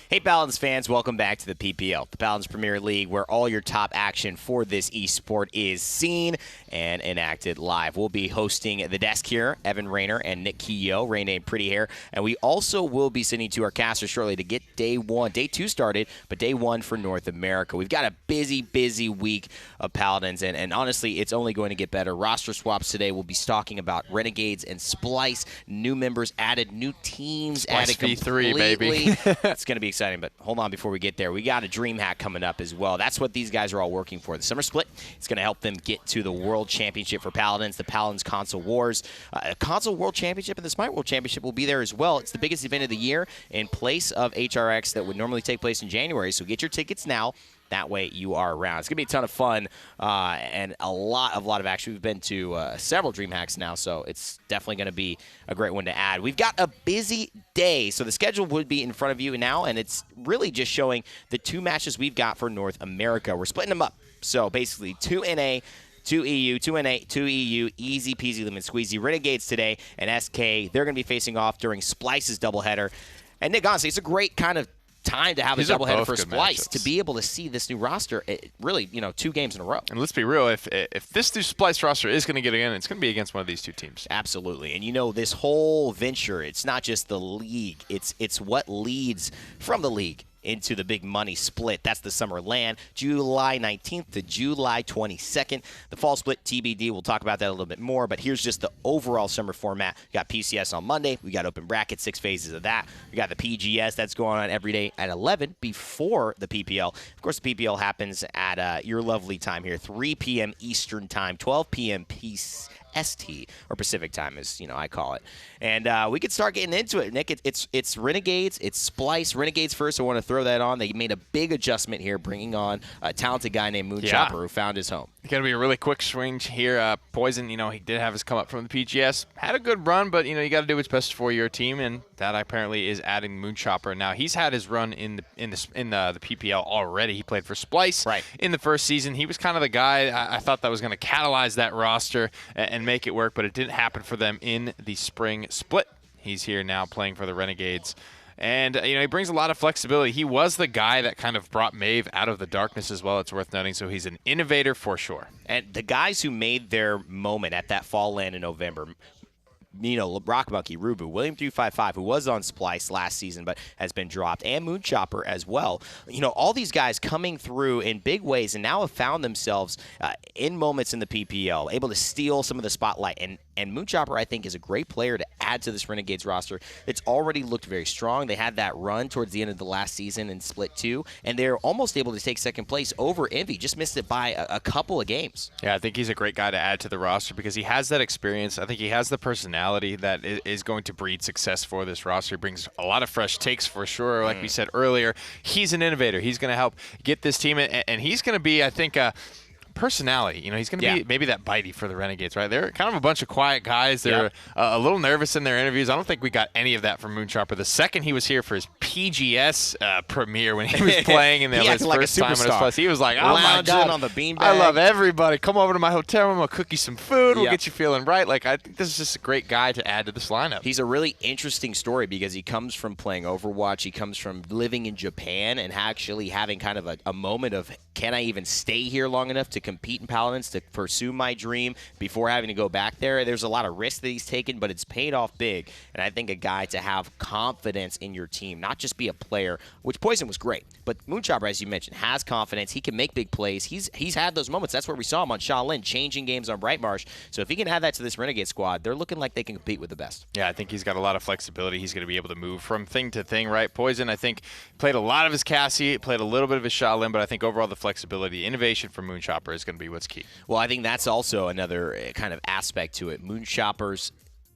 Hey, Paladins fans, welcome back to the PPL, the Paladins Premier League, where all your top action for this esport is seen and enacted live. We'll be hosting the desk here, Evan Rayner and Nick Keogh, Renegade Pretty Hair, and we also will be sending to our casters shortly to get day 2 started, but day 1 for North America. We've got a busy week of Paladins, and honestly, it's only going to get better. Roster swaps today. We'll be talking about Renegades and Splyce, new members added, new teams Splyce added V3, completely. baby. It's going to be exciting, but hold on before we get there. We got a dream hack coming up as well. That's what these guys are all working for. The Summer Split, it's going to help them get to the World Championship for Paladins, the Paladins Console Wars. A Console World Championship and the Smite World Championship will be there as well. It's the biggest event of the year in place of HRX that would normally take place in January, so get your tickets now. That way you are around. It's going to be a ton of fun and a lot of action. We've been to several Dream Hacks now, so it's definitely going to be a great one to add. We've got a busy day, so the schedule would be in front of you now, and it's really just showing the 2 matches we've got for North America. We're splitting them up. So basically 2 NA, 2 EU, 2 NA, 2 EU, easy peasy lemon squeezy. Renegades today and SK, they're going to be facing off during Splyce's doubleheader. And Nick, honestly, it's a great kind of time to have a doubleheader for Splyce to be able to see this new roster. Really, 2 games in a row. And let's be real, if this new Splyce roster is going to get in, it's going to be against one of these 2 teams. Absolutely. And this whole venture, it's not just the league. It's what leads from the league into the big money split. That's the summer LAN, July 19th to July 22nd. The fall split TBD, we'll talk about that a little bit more, but here's just the overall summer format. We got PCS on Monday. We got open bracket, 6 phases of that. We got the PGS that's going on every day at 11 before the PPL. Of course, the PPL happens at your lovely time here, 3 p.m. Eastern time, 12 p.m. ST, or Pacific time, as I call it. And we could start getting into it, Nick. It's Renegades, it's Splyce. Renegades first, I want to throw that on. They made a big adjustment here, bringing on a talented guy named Moonchopper who found his home. It's going to be a really quick swing here. Poison, he did have his come up from the PGS. Had a good run, but, you got to do what's best for your team, and that apparently is adding Moonchopper. Now, he's had his run in the PPL already. He played for Splyce in the first season. He was kind of the guy I thought that was going to catalyze that roster and make it work, but it didn't happen for them in the spring split. He's here now playing for the Renegades. And, he brings a lot of flexibility. He was the guy that kind of brought Maeve out of the darkness as well, it's worth noting. So he's an innovator for sure. And the guys who made their moment at that fall LAN in November, Rock Monkey, Rubu, William 355, who was on Splyce last season but has been dropped, and Moonchopper as well. All these guys coming through in big ways and now have found themselves in moments in the PPL, able to steal some of the spotlight. And Moonchopper, I think, is a great player to add to this Renegades roster. It's already looked very strong. They had that run towards the end of the last season in Split 2, and they're almost able to take second place over Envy. Just missed it by a couple of games. Yeah, I think he's a great guy to add to the roster because he has that experience. I think he has the personality that is going to breed success for this roster. He brings a lot of fresh takes for sure. Like we said earlier, he's an innovator. He's going to help get this team, and he's going to be, I think, personality. He's going to be maybe that bitey for the Renegades, right? They're kind of a bunch of quiet guys. They're a little nervous in their interviews. I don't think we got any of that from Moonchopper. The second he was here for his PGS premiere when he was playing in his first time on his place, he was like, "Oh my God, on the beanbag. I love everybody. Come over to my hotel room. I'll cook you some food. We'll get you feeling right." Like, I think this is just a great guy to add to this lineup. He's a really interesting story because he comes from playing Overwatch. He comes from living in Japan and actually having kind of a moment of, can I even stay here long enough to compete in Paladins, to pursue my dream before having to go back there? There's a lot of risk that he's taken, but it's paid off big. And I think a guy to have confidence in your team, not just be a player, which Poison was great, but Moonchopper, as you mentioned, has confidence. He can make big plays. He's had those moments. That's where we saw him on Shaolin, changing games on Brightmarsh. So if he can add that to this Renegade squad, they're looking like they can compete with the best. Yeah, I think he's got a lot of flexibility. He's going to be able to move from thing to thing, right? Poison, I think, played a lot of his Cassie, played a little bit of his Shaolin, but I think overall the flexibility, the innovation from Moonchopper is going to be what's key. Well, I think that's also another kind of aspect to it. Moonchopper's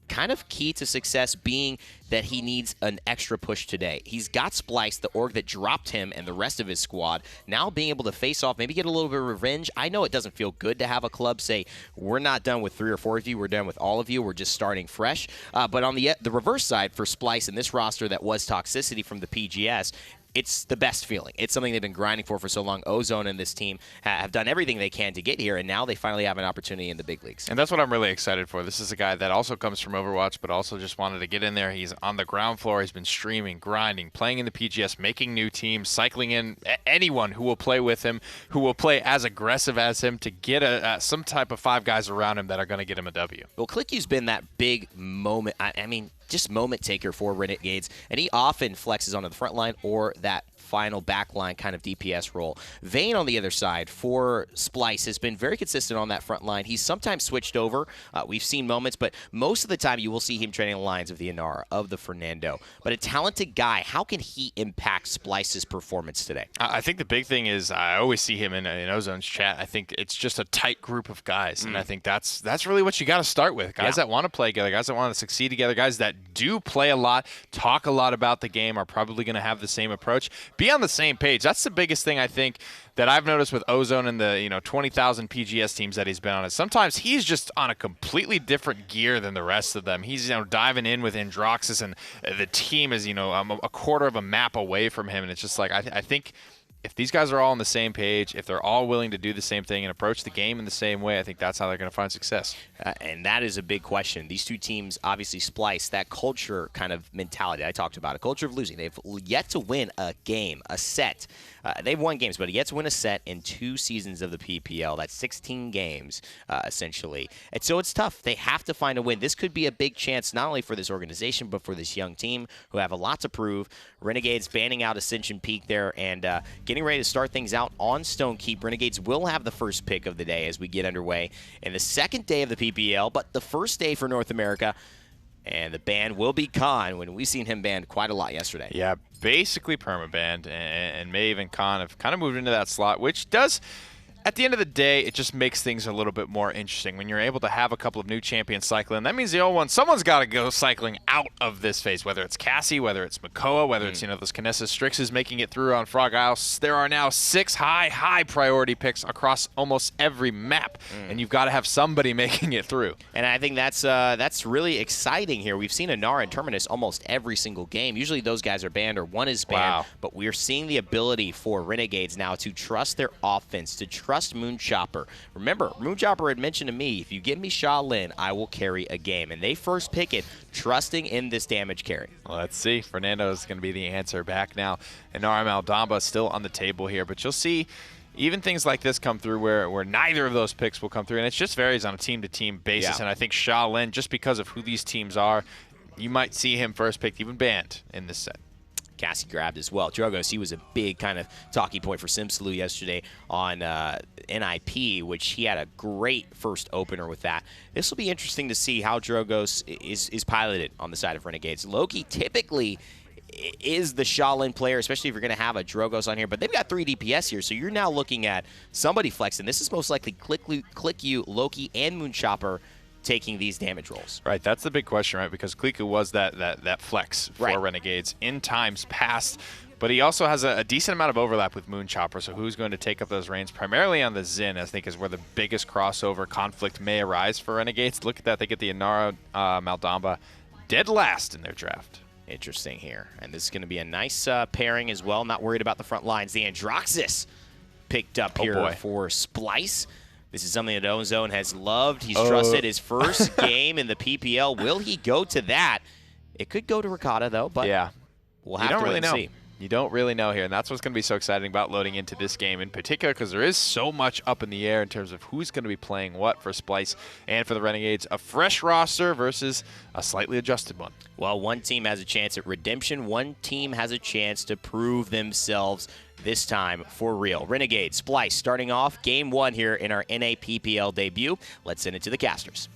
kind of key to success being that he needs an extra push today. He's got Splyce, the org that dropped him and the rest of his squad, now being able to face off, maybe get a little bit of revenge. I know it doesn't feel good to have a club say, we're not done with 3 or 4 of you, we're done with all of you, we're just starting fresh. But on the reverse side for Splyce and this roster that was toxicity from the PGS, it's the best feeling. It's something they've been grinding for so long. Ozone and this team have done everything they can to get here, and now they finally have an opportunity in the big leagues. And that's what I'm really excited for. This is a guy that also comes from Overwatch, but also just wanted to get in there. He's on the ground floor. He's been streaming, grinding, playing in the PGS, making new teams, cycling in anyone who will play with him, who will play as aggressive as him to get some type of 5 guys around him that are going to get him a W. Well, Clicky's been that big moment. I mean, just moment taker for Renegades, and he often flexes onto the front line or that final backline kind of DPS role. Vayne on the other side for Splyce has been very consistent on that front line. He's sometimes switched over. We've seen moments, but most of the time you will see him training the lines of the Inara, of the Fernando. But a talented guy, how can he impact Splyce's performance today? I think the big thing is I always see him in Ozone's chat. I think it's just a tight group of guys, and I think that's really what you got to start with. Guys that want to play together, guys that want to succeed together, guys that do play a lot, talk a lot about the game, are probably going to have the same approach. Be on the same page. That's the biggest thing I think that I've noticed with Ozone and the 20,000 PGS teams that he's been on. Is sometimes he's just on a completely different gear than the rest of them. He's diving in with Androxus, and the team is a quarter of a map away from him, and it's just like I think if these guys are all on the same page, if they're all willing to do the same thing and approach the game in the same way, I think that's how they're going to find success. And that is a big question. These two teams, obviously, Splyce, that culture kind of mentality I talked about, a culture of losing. They've yet to win a game, a set. They've won games, but yet to win a set in 2 seasons of the PPL. That's 16 games, essentially. And so it's tough. They have to find a win. This could be a big chance not only for this organization, but for this young team who have a lot to prove. Renegades banning out Ascension Peak there and getting ready to start things out on Stone Keep. Renegades will have the first pick of the day as we get underway in the second day of the PPL, but the first day for North America. And the ban will be Khan, when we've seen him banned quite a lot yesterday. Yeah, basically permabanned, and Maeve and Khan have kind of moved into that slot, which does, at the end of the day, it just makes things a little bit more interesting. When you're able to have a couple of new champions cycling, that means the old one, someone's got to go cycling out of this phase, whether it's Cassie, whether it's Makoa, whether it's, those Kinesis Strixes making it through on Frog Isle. There are now 6 high priority picks across almost every map, and you've got to have somebody making it through. And I think that's really exciting here. We've seen Inara and Terminus almost every single game. Usually those guys are banned or one is banned, but we're seeing the ability for Renegades now to trust their offense, to trust Moonchopper. Remember, Moonchopper had mentioned to me, if you give me Shaolin, I will carry a game. And they first pick it, trusting in this damage carry. Well, let's see. Fernando is going to be the answer back now. Inara Maldamba still on the table here, but you'll see even things like this come through where neither of those picks will come through, and it just varies on a team-to-team basis. And I think Shaolin, just because of who these teams are, you might see him first picked, even banned in this set. Cassie grabbed as well. Drogos, he was a big kind of talking point for SimSalute yesterday on NIP, which he had a great first opener with that. This will be interesting to see how Drogos is piloted on the side of Renegades. Loki typically is the Shaolin player, especially if you're going to have a Drogos on here, but they've got 3 DPS here, so you're now looking at somebody flexing. This is most likely Click You, Loki, and Moonchopper taking these damage rolls. Right, that's the big question, right? Because Kliku was that flex for Renegades in times past, but he also has a decent amount of overlap with Moonchopper, so who's going to take up those reins? Primarily on the Xin, I think, is where the biggest crossover conflict may arise for Renegades. Look at that, they get the Inara Maldamba dead last in their draft. Interesting here, and this is going to be a nice pairing as well. Not worried about the front lines. The Androxus picked up here for Splyce. This is something that Ozone has loved. He's trusted his first game in the PPL. Will he go to that? It could go to Ricotta, though, but we'll have to really see. You don't really know here, and that's what's going to be so exciting about loading into this game in particular, because there is so much up in the air in terms of who's going to be playing what for Splyce and for the Renegades. A fresh roster versus a slightly adjusted one. Well, one team has a chance at redemption. One team has a chance to prove themselves this time for real. Renegades, Splyce, starting off game 1 here in our NAPPL debut. Let's send it to the casters.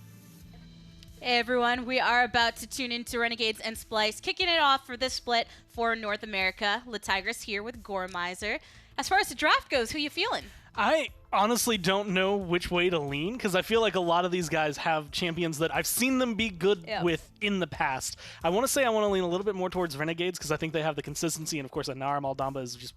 Hey everyone, we are about to tune into Renegades and Splyce, kicking it off for this split for North America. Latigris here with Gormizer. As far as the draft goes, who you feeling? I honestly don't know which way to lean, because I feel like a lot of these guys have champions that I've seen them be good with in the past. I want to say I want to lean a little bit more towards Renegades, because I think they have the consistency, and of course Inara Maldamba is just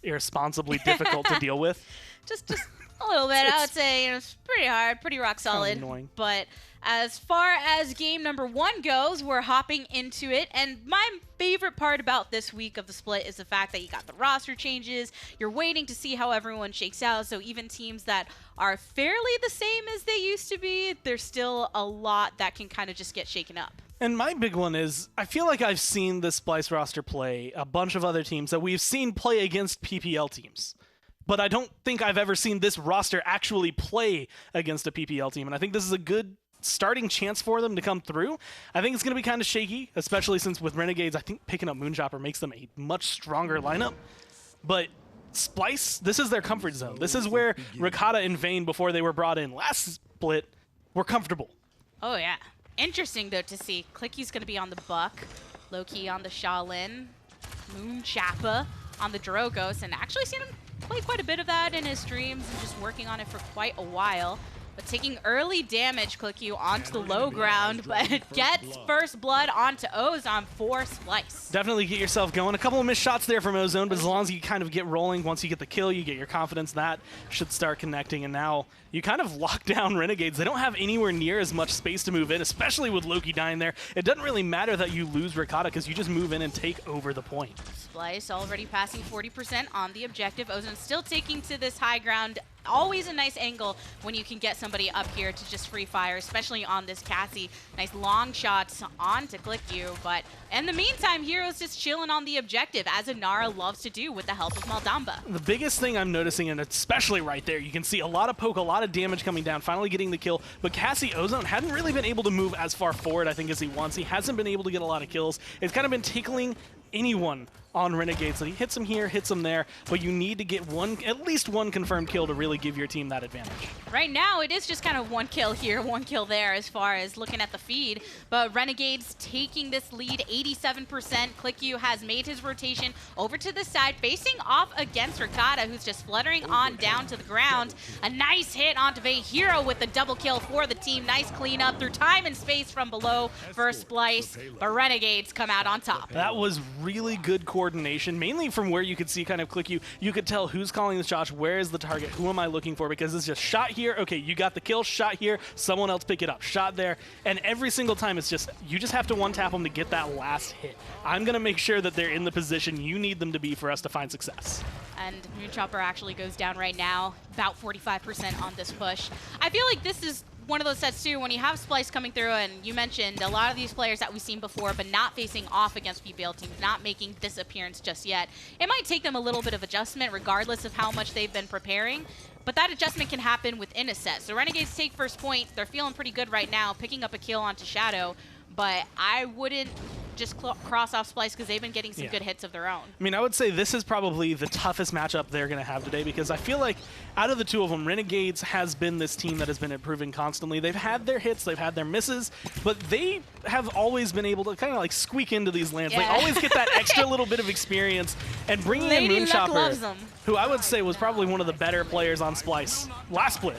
irresponsibly difficult to deal with. Just a little bit. I would say it's pretty hard, pretty rock solid. Annoying. But as far as game number 1 goes, we're hopping into it. And my favorite part about this week of the split is the fact that you got the roster changes. You're waiting to see how everyone shakes out. So even teams that are fairly the same as they used to be, there's still a lot that can kind of just get shaken up. And my big one is, I feel like I've seen the Splyce roster play a bunch of other teams that we've seen play against PPL teams. But I don't think I've ever seen this roster actually play against a PPL team. And I think this is a good starting chance for them to come through. I think it's going to be kind of shaky, especially since with Renegades, I think picking up Moonchopper makes them a much stronger lineup. But Splyce, this is their comfort zone. This is where Ricotta and Vayne, before they were brought in last split, were comfortable. Oh, yeah. Interesting, though, to see. Clicky's going to be on the Buck, Loki on the Shaolin, Moonchopper on the Drogos, and actually seen him play quite a bit of that in his streams and just working on it for quite a while. But taking early damage, ClickU onto the low ground, but gets first blood onto Ozone for Splyce. Definitely get yourself going. A couple of missed shots there from Ozone, but as long as you kind of get rolling, once you get the kill, you get your confidence, that should start connecting. And now you kind of lock down Renegades. They don't have anywhere near as much space to move in, especially with Loki dying there. It doesn't really matter that you lose Ricotta because you just move in and take over the point. Splyce already passing 40% on the objective. Ozone still taking to this high ground. Always a nice angle when you can get somebody up here to just free fire, especially on this Cassie. Nice long shots onto ClickU, but in the meantime, Hero's just chilling on the objective, as Inara loves to do with the help of Maldamba. The biggest thing I'm noticing, and especially right there, you can see a lot of poke, a lot of damage coming down, finally getting the kill, but Cassie Ozone hadn't really been able to move as far forward, I think, as he wants. He hasn't been able to get a lot of kills. It's kind of been tickling anyone on Renegades. So he hits him here, hits him there, but you need to get at least one confirmed kill to really give your team that advantage. Right now, it is just kind of one kill here, one kill there as far as looking at the feed, but Renegades taking this lead 87%. ClickU has made his rotation over to the side, facing off against Ricotta, who's just fluttering on down to the ground. A nice hit onto Vayne. Hero with the double kill for the team. Nice cleanup through time and space from below for Splyce, but Renegades come out on top. That was really good coordination, mainly from where you could see kind of ClickU. You could tell who's calling the shots, where is the target, who am I looking for, because it's just shot here, okay, you got the kill, shot here, someone else pick it up, shot there, and every single time it's just, you just have to one-tap them to get that last hit. I'm going to make sure that they're in the position you need them to be for us to find success. And Moonchopper actually goes down right now, about 45% on this push. I feel like this is one of those sets too, when you have Splyce coming through, and you mentioned a lot of these players that we've seen before, but not facing off against PPL teams, not making this appearance just yet. It might take them a little bit of adjustment regardless of how much they've been preparing, but that adjustment can happen within a set. So Renegades take first point. They're feeling pretty good right now, picking up a kill onto Shadow, but I wouldn't just cross off Splyce because they've been getting some good hits of their own. I mean, I would say this is probably the toughest matchup they're going to have today, because I feel like out of the two of them, Renegades has been this team that has been improving constantly. They've had their hits, they've had their misses, but they have always been able to kind of like squeak into these lands. They always get that extra little bit of experience, and bringing in Moonchopper, who I would say was probably one of the better players on Splyce last split,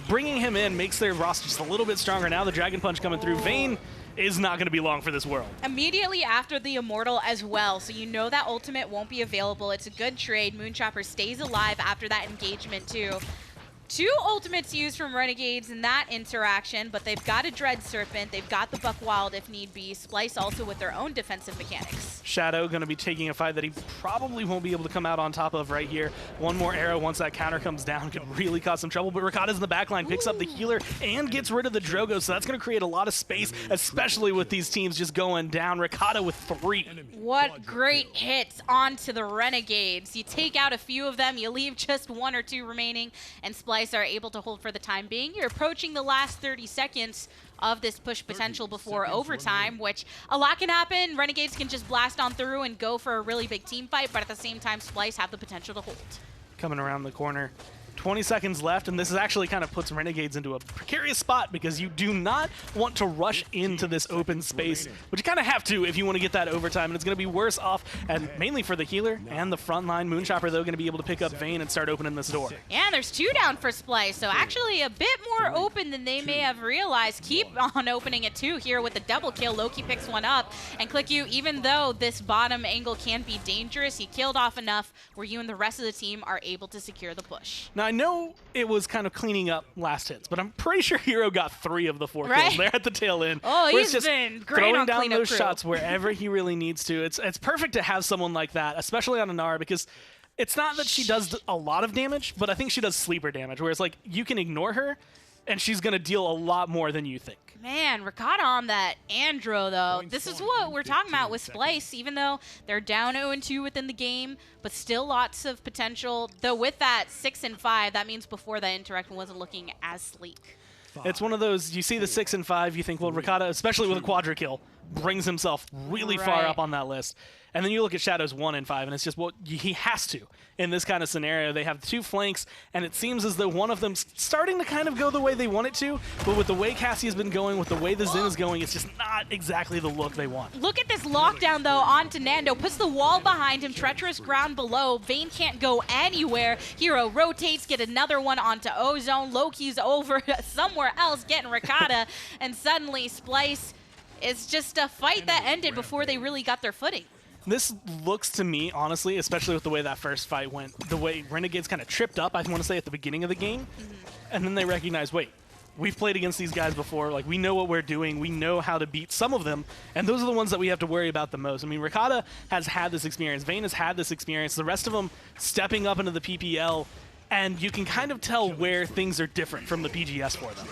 bringing him in makes their roster just a little bit stronger. Now the Dragon Punch coming through. Vayne is not going to be long for this world. Immediately after the Immortal as well, so you know that ultimate won't be available. It's a good trade. Moonchopper stays alive after that engagement too. 2 ultimates used from Renegades in that interaction, but they've got a Dread Serpent, they've got the Buck Wild if need be. Splyce also with their own defensive mechanics. Shadow going to be taking a fight that he probably won't be able to come out on top of right here. One more arrow once that counter comes down could really cause some trouble, but Ricotta's in the backline, picks up the healer and gets rid of the Drogo, so that's going to create a lot of space, especially with these teams just going down. Ricotta with 3. What great hits onto the Renegades. You take out a few of them, you leave just 1 or 2 remaining, and Splyce are able to hold for the time being. You're approaching the last 30 seconds of this push potential before overtime, which a lot can happen. Renegades can just blast on through and go for a really big team fight, but at the same time, Splyce have the potential to hold. Coming around the corner. 20 seconds left, and this is actually kind of puts Renegades into a precarious spot because you do not want to rush into this open space, but you kind of have to if you want to get that overtime, and it's going to be worse off, and mainly for the healer and the front line. Moonchopper, though, going to be able to pick up Vayne and start opening this door. Yeah, there's 2 down for Splyce, so actually a bit more open than they may have realized. Keep on opening it, too, here with the double kill. Loki picks one up, and ClickU, even though this bottom angle can be dangerous, he killed off enough where you and the rest of the team are able to secure the push. Now, I know it was kind of cleaning up last hits, but I'm pretty sure Hero got 3 of the 4 kills there at the tail end. Oh, he's just been great throwing on down those crew. shots wherever he really needs to. It's perfect to have someone like that, especially on Inara, because it's not that she does a lot of damage, but I think she does sleeper damage, whereas like you can ignore her, and she's going to deal a lot more than you think. Man, Ricotta on that Andro, though. This is what we're talking about with Splyce, even though they're down 0-2 within the game, but still lots of potential. Though with that 6-5, that means before that interaction wasn't looking as sleek. It's one of those, you see the 6-5, you think, well, Ricotta, especially with a quadra kill, brings himself really far up on that list. And then you look at Shadow's 1-5, and it's just, well, he has to. In this kind of scenario, they have 2 flanks, and it seems as though one of them's starting to kind of go the way they want it to, but with the way Cassie's been going, with the way the Zen is going, it's just not exactly the look they want. Look at this lockdown, though, onto Nando. Puts the wall behind him, treacherous ground below. Vayne can't go anywhere. Hero rotates, get another one onto Ozone. Loki's over somewhere else, getting Ricotta, and suddenly Splyce is just a fight that ended before they really got their footing. This looks to me, honestly, especially with the way that first fight went, the way Renegades kind of tripped up, I want to say, at the beginning of the game, and then they recognize, wait, we've played against these guys before, like, we know what we're doing, we know how to beat some of them, and those are the ones that we have to worry about the most. I mean, Ricotta has had this experience, Vayne has had this experience, the rest of them stepping up into the PPL, and you can kind of tell where things are different from the PGS for them.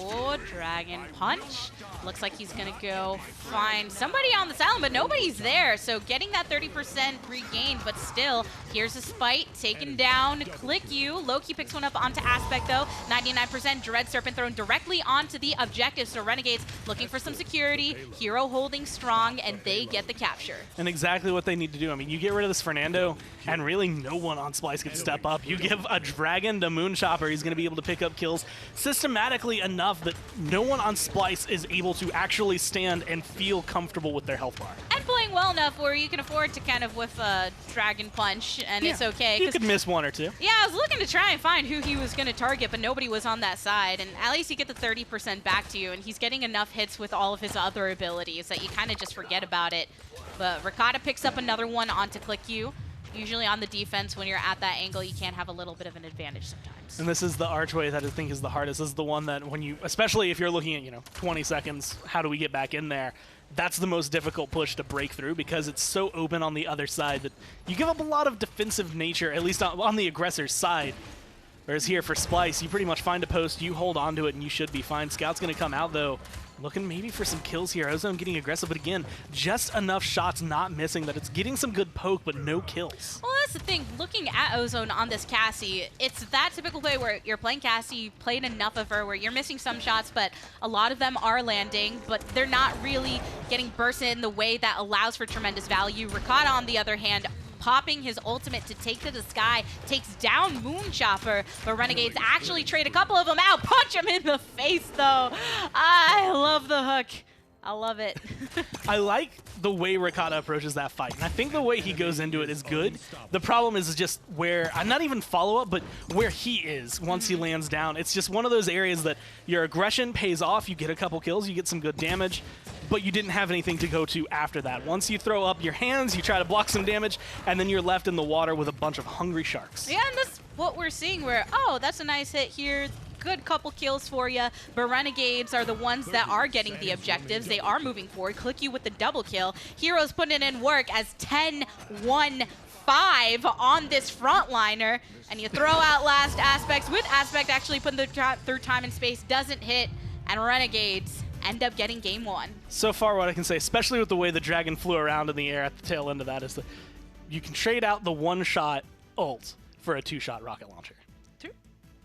Oh, Dragon Punch. Looks like he's going to go find somebody on this island, but nobody's there. So getting that 30% regained, but still, here's a Spite taken down. Click you. Loki picks one up onto Aspect, though. 99% Dread Serpent thrown directly onto the objective. So Renegades looking for some security. Hero holding strong, and they get the capture. And exactly what they need to do. I mean, you get rid of this Fernando, and really no one on Splyce can step up. You give a Dragon to Moonchopper, he's going to be able to pick up kills systematically enough that no one on Splyce is able to actually stand and feel comfortable with their health bar. And playing well enough where you can afford to kind of whiff a Dragon Punch, and it's okay. You could miss one or two. Yeah, I was looking to try and find who he was going to target, but nobody was on that side. And at least you get the 30% back to you, and he's getting enough hits with all of his other abilities that you kind of just forget about it. But Ricotta picks up another one onto Click You. Usually on the defense, when you're at that angle, you can have a little bit of an advantage sometimes. And this is the archway that I think is the hardest. This is the one that when you, especially if you're looking at, 20 seconds, how do we get back in there? That's the most difficult push to break through because it's so open on the other side that you give up a lot of defensive nature, at least on the aggressor's side. Whereas here for Splyce, you pretty much find a post, you hold on to it, and you should be fine. Scout's going to come out, though, looking maybe for some kills here. Ozone getting aggressive, but again, just enough shots not missing that it's getting some good poke, but no kills. Well, that's the thing. Looking at Ozone on this Cassie, it's that typical play where you're playing Cassie, you played enough of her where you're missing some shots, but a lot of them are landing, but they're not really getting bursted in the way that allows for tremendous value. Ricotta, on the other hand, popping his ultimate to take to the sky, takes down Moonchopper, but Renegades actually trade a couple of them out. Punch him in the face, though. I love the hook. I love it. I like the way Ricotta approaches that fight, and I think the way he goes into it is good. The problem is just where, not even follow-up, but where he is once he lands down. It's just one of those areas that your aggression pays off, you get a couple kills, you get some good damage, but you didn't have anything to go to after that. Once you throw up your hands, you try to block some damage, and then you're left in the water with a bunch of hungry sharks. Yeah, and that's what we're seeing where, oh, that's a nice hit here. Good couple kills for you, but Renegades are the ones that are getting the objectives. They are moving forward. Click You with the double kill. Heroes putting in work as 10-1-5 on this frontliner, and you throw out last Aspects with Aspect actually putting through time and space, doesn't hit, and Renegades end up getting game one. So far, what I can say, especially with the way the Dragon flew around in the air at the tail end of that, is that you can trade out the one-shot ult for a two-shot rocket launcher. True.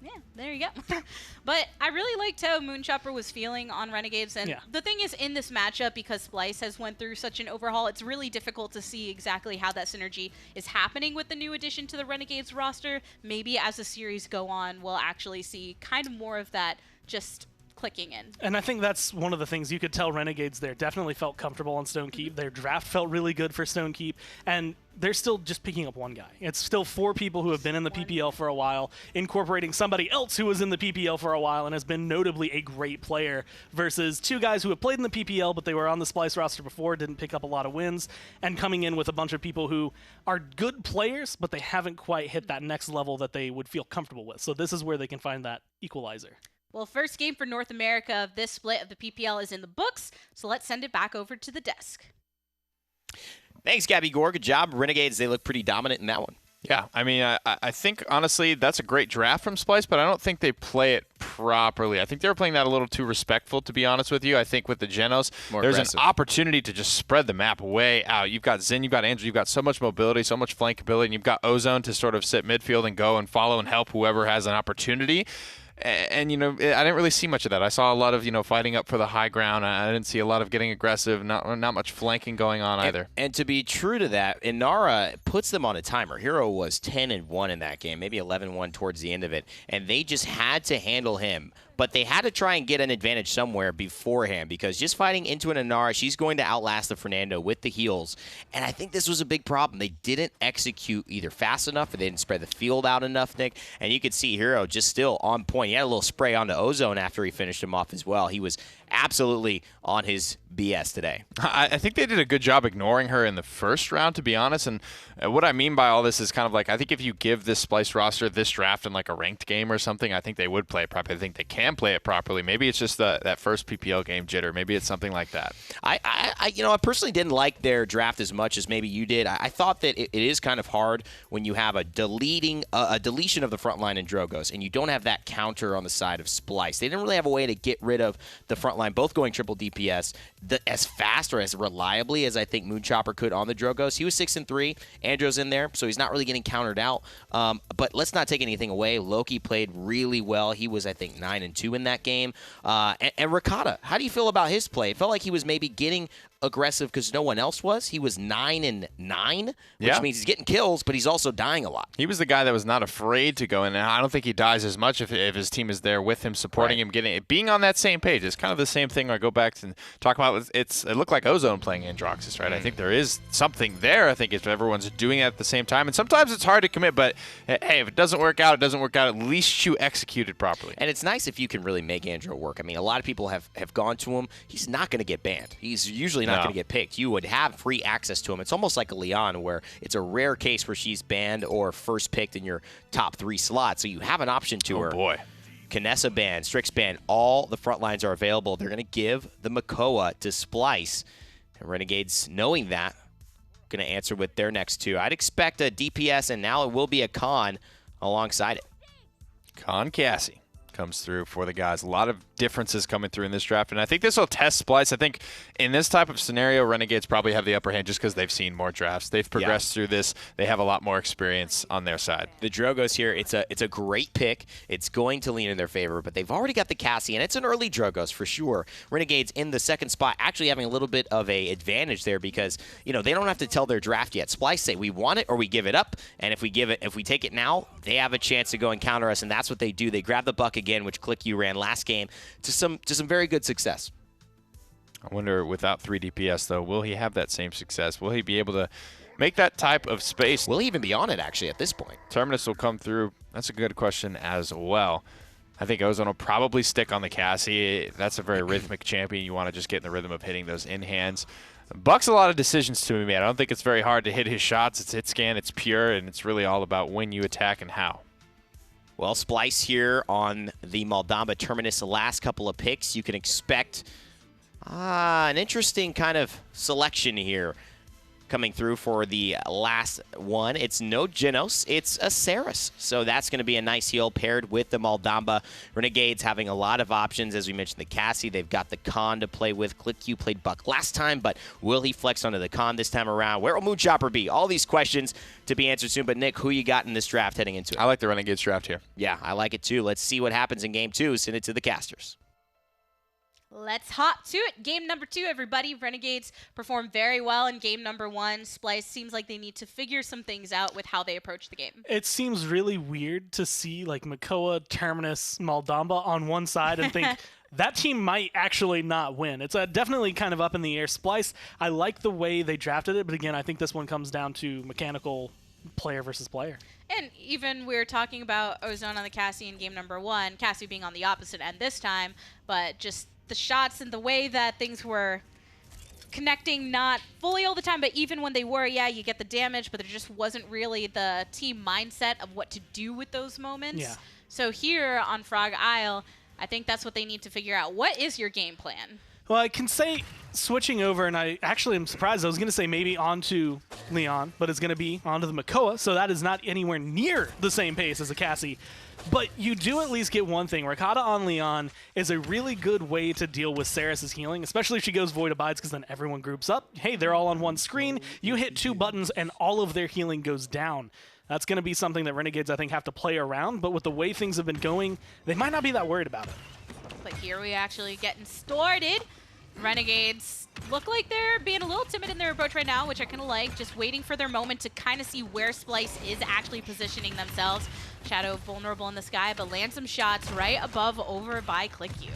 Yeah, there you go. But I really liked how Moonchopper was feeling on Renegades, and the thing is, in this matchup, because Splyce has went through such an overhaul, it's really difficult to see exactly how that synergy is happening with the new addition to the Renegades roster. Maybe as the series go on, we'll actually see kind of more of that just clicking in. And I think that's one of the things you could tell Renegades there definitely felt comfortable on Stone Keep. Their draft felt really good for Stone Keep, and they're still just picking up one guy. It's still 4 people who have been in the PPL for a while, incorporating somebody else who was in the PPL for a while and has been notably a great player, versus 2 guys who have played in the PPL but they were on the Splyce roster before, didn't pick up a lot of wins, and coming in with a bunch of people who are good players but they haven't quite hit that next level that they would feel comfortable with. So this is where they can find that equalizer. Well, first game for North America of this split of the PPL is in the books, so let's send it back over to the desk. Thanks, Gabby Gore. Good job. Renegades, they look pretty dominant in that one. Yeah, I mean, I think, honestly, that's a great draft from Splyce, but I don't think they play it properly. I think they were playing that a little too respectful, to be honest with you. I think with the Genos, there's aggressive. an opportunity to just spread the map way out. You've got Xin, you've got Andrew, you've got so much mobility, so much flankability, and you've got Ozone to sort of sit midfield and go and follow and help whoever has an opportunity. And, you know, I didn't really see much of that. I saw a lot of, you know, fighting up for the high ground. I didn't see a lot of getting aggressive, not much flanking going on either. And to be true to that, Inara puts them on a timer. Hero was 10-1 in that game, maybe 11-1 towards the end of it, and they just had to handle him. But they had to try and get an advantage somewhere beforehand because just fighting into an Inara, she's going to outlast the Fernando with the heals. And I think this was a big problem. They didn't execute either fast enough or they didn't spread the field out enough, Nick. And you could see Hero just still on point. He had a little spray onto Ozone after he finished him off as well. He was absolutely on his BS today. I think they did a good job ignoring her in the first round, to be honest. And what I mean by all this is kind of like, I think if you give this Splyce roster this draft in like a ranked game or something, I think they would play it properly. I think they can play it properly. Maybe it's just that first PPL game jitter. Maybe it's something like that. I personally didn't like their draft as much as maybe you did. I thought that it is kind of hard when you have a deletion of the front line in Drogos, and you don't have that counter on the side of Splyce. They didn't really have a way to get rid of the front line, both going triple DPS as fast or as reliably as I think Moonchopper could on the Drogos. He was 6-3. Andrew's in there, so he's not really getting countered out. But let's not take anything away. Loki played really well. He was, I think, 9-2 in that game. And Ricotta, how do you feel about his play? It felt like he was maybe getting aggressive because no one else was. He was 9-9, which means he's getting kills, but he's also dying a lot. He was the guy that was not afraid to go in, and I don't think he dies as much if his team is there with him, supporting him, being on that same page. It's kind of the same thing. I go back and talk about it looked like Ozone playing Androxus, right? I think there is something there. I think if everyone's doing it at the same time, and sometimes it's hard to commit, but hey, if it doesn't work out, it doesn't work out. At least you executed properly. And it's nice if you can really make Andrew work. I mean, a lot of people have gone to him. He's not going to get banned. He's usually not going to get picked. You would have free access to him. It's almost like a Leon, where it's a rare case where she's banned or first picked in your top 3 slots. So you have an option to her. Oh, boy. Kinessa banned, Strix banned, all the front lines are available. They're going to give the Makoa to Splyce. And Renegades, knowing that, going to answer with their next 2. I'd expect a DPS, and now it will be a Con alongside it. Con Cassie comes through for the guys. A lot of differences coming through in this draft, and I think this will test Splyce. I think in this type of scenario, Renegades probably have the upper hand just because they've seen more drafts. They've progressed through this. They have a lot more experience on their side. The Drogos here, it's a great pick. It's going to lean in their favor, but they've already got the Cassie, and it's an early Drogos for sure. Renegades in the second spot, actually having a little bit of a advantage there because, you know, they don't have to tell their draft yet. Splyce say we want it or we give it up, and if we take it now, they have a chance to go and counter us, and that's what they do. They grab the buck again, which Click You ran last game, to some very good success. I wonder, without 3 DPS, though, will he have that same success? Will he be able to make that type of space? Will he even be on it, actually, at this point? Terminus will come through. That's a good question as well. I think Ozone will probably stick on the Cassie. That's a very rhythmic champion. You want to just get in the rhythm of hitting those in-hands. Buck's a lot of decisions to be made. I don't think it's very hard to hit his shots. It's hit scan, it's pure, and it's really all about when you attack and how. Well, Splyce here on the Moldamba Terminus, the last couple of picks. You can expect an interesting kind of selection here coming through for the last one. It's no Genos, it's a Ceres. So that's going to be a nice heal paired with the Moldamba. Renegades having a lot of options. As we mentioned, the Cassie, they've got the Con to play with. ClickQ played Buck last time, but will he flex onto the Con this time around? Where will Moonchopper be? All these questions to be answered soon. But Nick, who you got in this draft heading into it? I like the Renegades draft here. Yeah, I like it too. Let's see what happens in game 2. Send it to the casters. Let's hop to it. Game number 2, everybody. Renegades performed very well in game number 1. Splyce seems like they need to figure some things out with how they approach the game. It seems really weird to see like Makoa, Terminus, Moldamba on one side and think that team might actually not win. It's definitely kind of up in the air. Splyce, I like the way they drafted it, but again, I think this one comes down to mechanical player versus player. And even we were talking about Ozone on the Cassie in game number 1, Cassie being on the opposite end this time, but just the shots and the way that things were connecting, not fully all the time, but even when they were, yeah, you get the damage, but there just wasn't really the team mindset of what to do with those moments. Yeah. So here on Frog Isle, I think that's what they need to figure out. What is your game plan? Well, I can say switching over, and I actually am surprised. I was going to say maybe onto Leon, but it's going to be onto the Makoa, so that is not anywhere near the same pace as a Cassie. But you do at least get one thing. Rakata on Leon is a really good way to deal with Saris's healing, especially if she goes Void Abides, because then everyone groups up. Hey, they're all on one screen. You hit 2 buttons, and all of their healing goes down. That's going to be something that Renegades, I think, have to play around, but with the way things have been going, they might not be that worried about it. But here we actually getting started. Renegades look like they're being a little timid in their approach right now, which I kind of like, just waiting for their moment to kind of see where Splyce is actually positioning themselves. Shadow vulnerable in the sky, but lands some shots right above over by ClickU.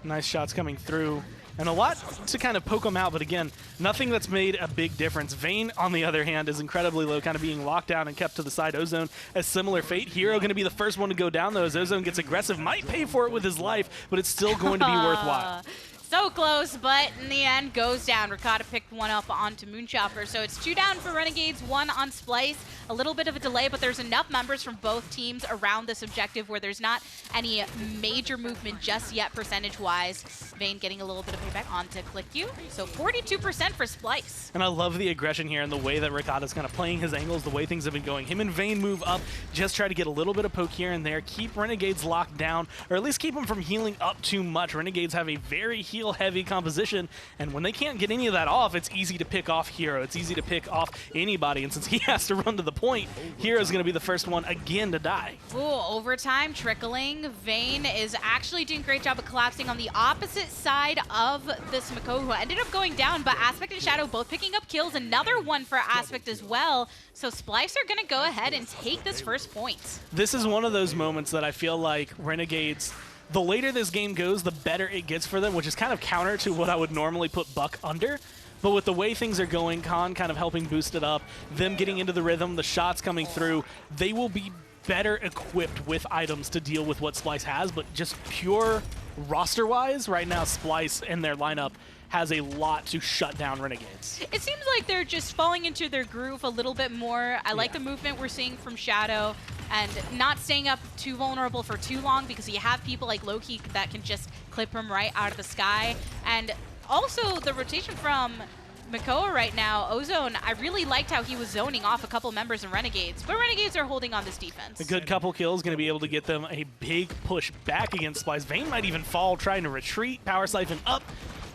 Nice shots coming through. And a lot to kind of poke them out, but again, nothing that's made a big difference. Vayne, on the other hand, is incredibly low, kind of being locked down and kept to the side. Ozone, a similar fate. Hero going to be the first one to go down, though, as Ozone gets aggressive. Might pay for it with his life, but it's still going to be worthwhile. So close, but in the end goes down. Rakata picked one up onto Moonchopper, so it's 2 down for Renegades, 1 on Splyce. A little bit of a delay, but there's enough members from both teams around this objective where there's not any major movement just yet percentage-wise. Vayne getting a little bit of payback onto ClickU, so 42% for Splyce. And I love the aggression here and the way that Rakata's kind of playing his angles, the way things have been going. Him and Vayne move up, just try to get a little bit of poke here and there, keep Renegades locked down, or at least keep them from healing up too much. Renegades have a very heal-heavy composition, and when they can't get any of that off, it's easy to pick off Hero. It's easy to pick off anybody, and since he has to run to the point, Hero's going to be the first one again to die. Ooh, overtime trickling. Vayne is actually doing a great job of collapsing on the opposite side of this Mako, who ended up going down, but Aspect and Shadow both picking up kills. Another one for Aspect as well. So Splyce are going to go ahead and take this first point. This is one of those moments that I feel like Renegades, the later this game goes, the better it gets for them, which is kind of counter to what I would normally put Buck under. But with the way things are going, Khan kind of helping boost it up, them getting into the rhythm, the shots coming through, they will be better equipped with items to deal with what Splyce has. But just pure roster-wise, right now Splyce in their lineup has a lot to shut down Renegades. It seems like they're just falling into their groove a little bit more. I like the movement we're seeing from Shadow and not staying up too vulnerable for too long, because you have people like Loki that can just clip him right out of the sky. And also the rotation from Makoa right now, Ozone, I really liked how he was zoning off a couple members in Renegades, but Renegades are holding on this defense. A good couple kills going to be able to get them a big push back against Splyce. Vayne might even fall trying to retreat, power siphon up,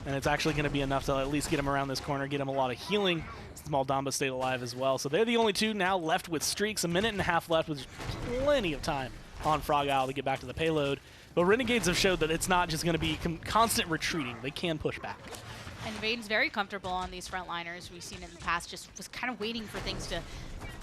and it's actually going to be enough to at least get him around this corner, get him a lot of healing. Small Damba stayed alive as well. So they're the only 2 now left with streaks. 1.5 minutes left with plenty of time on Frog Isle to get back to the payload. But Renegades have showed that it's not just going to be constant retreating. They can push back. And Vayne's very comfortable on these frontliners. We've seen in the past, just was kind of waiting for things to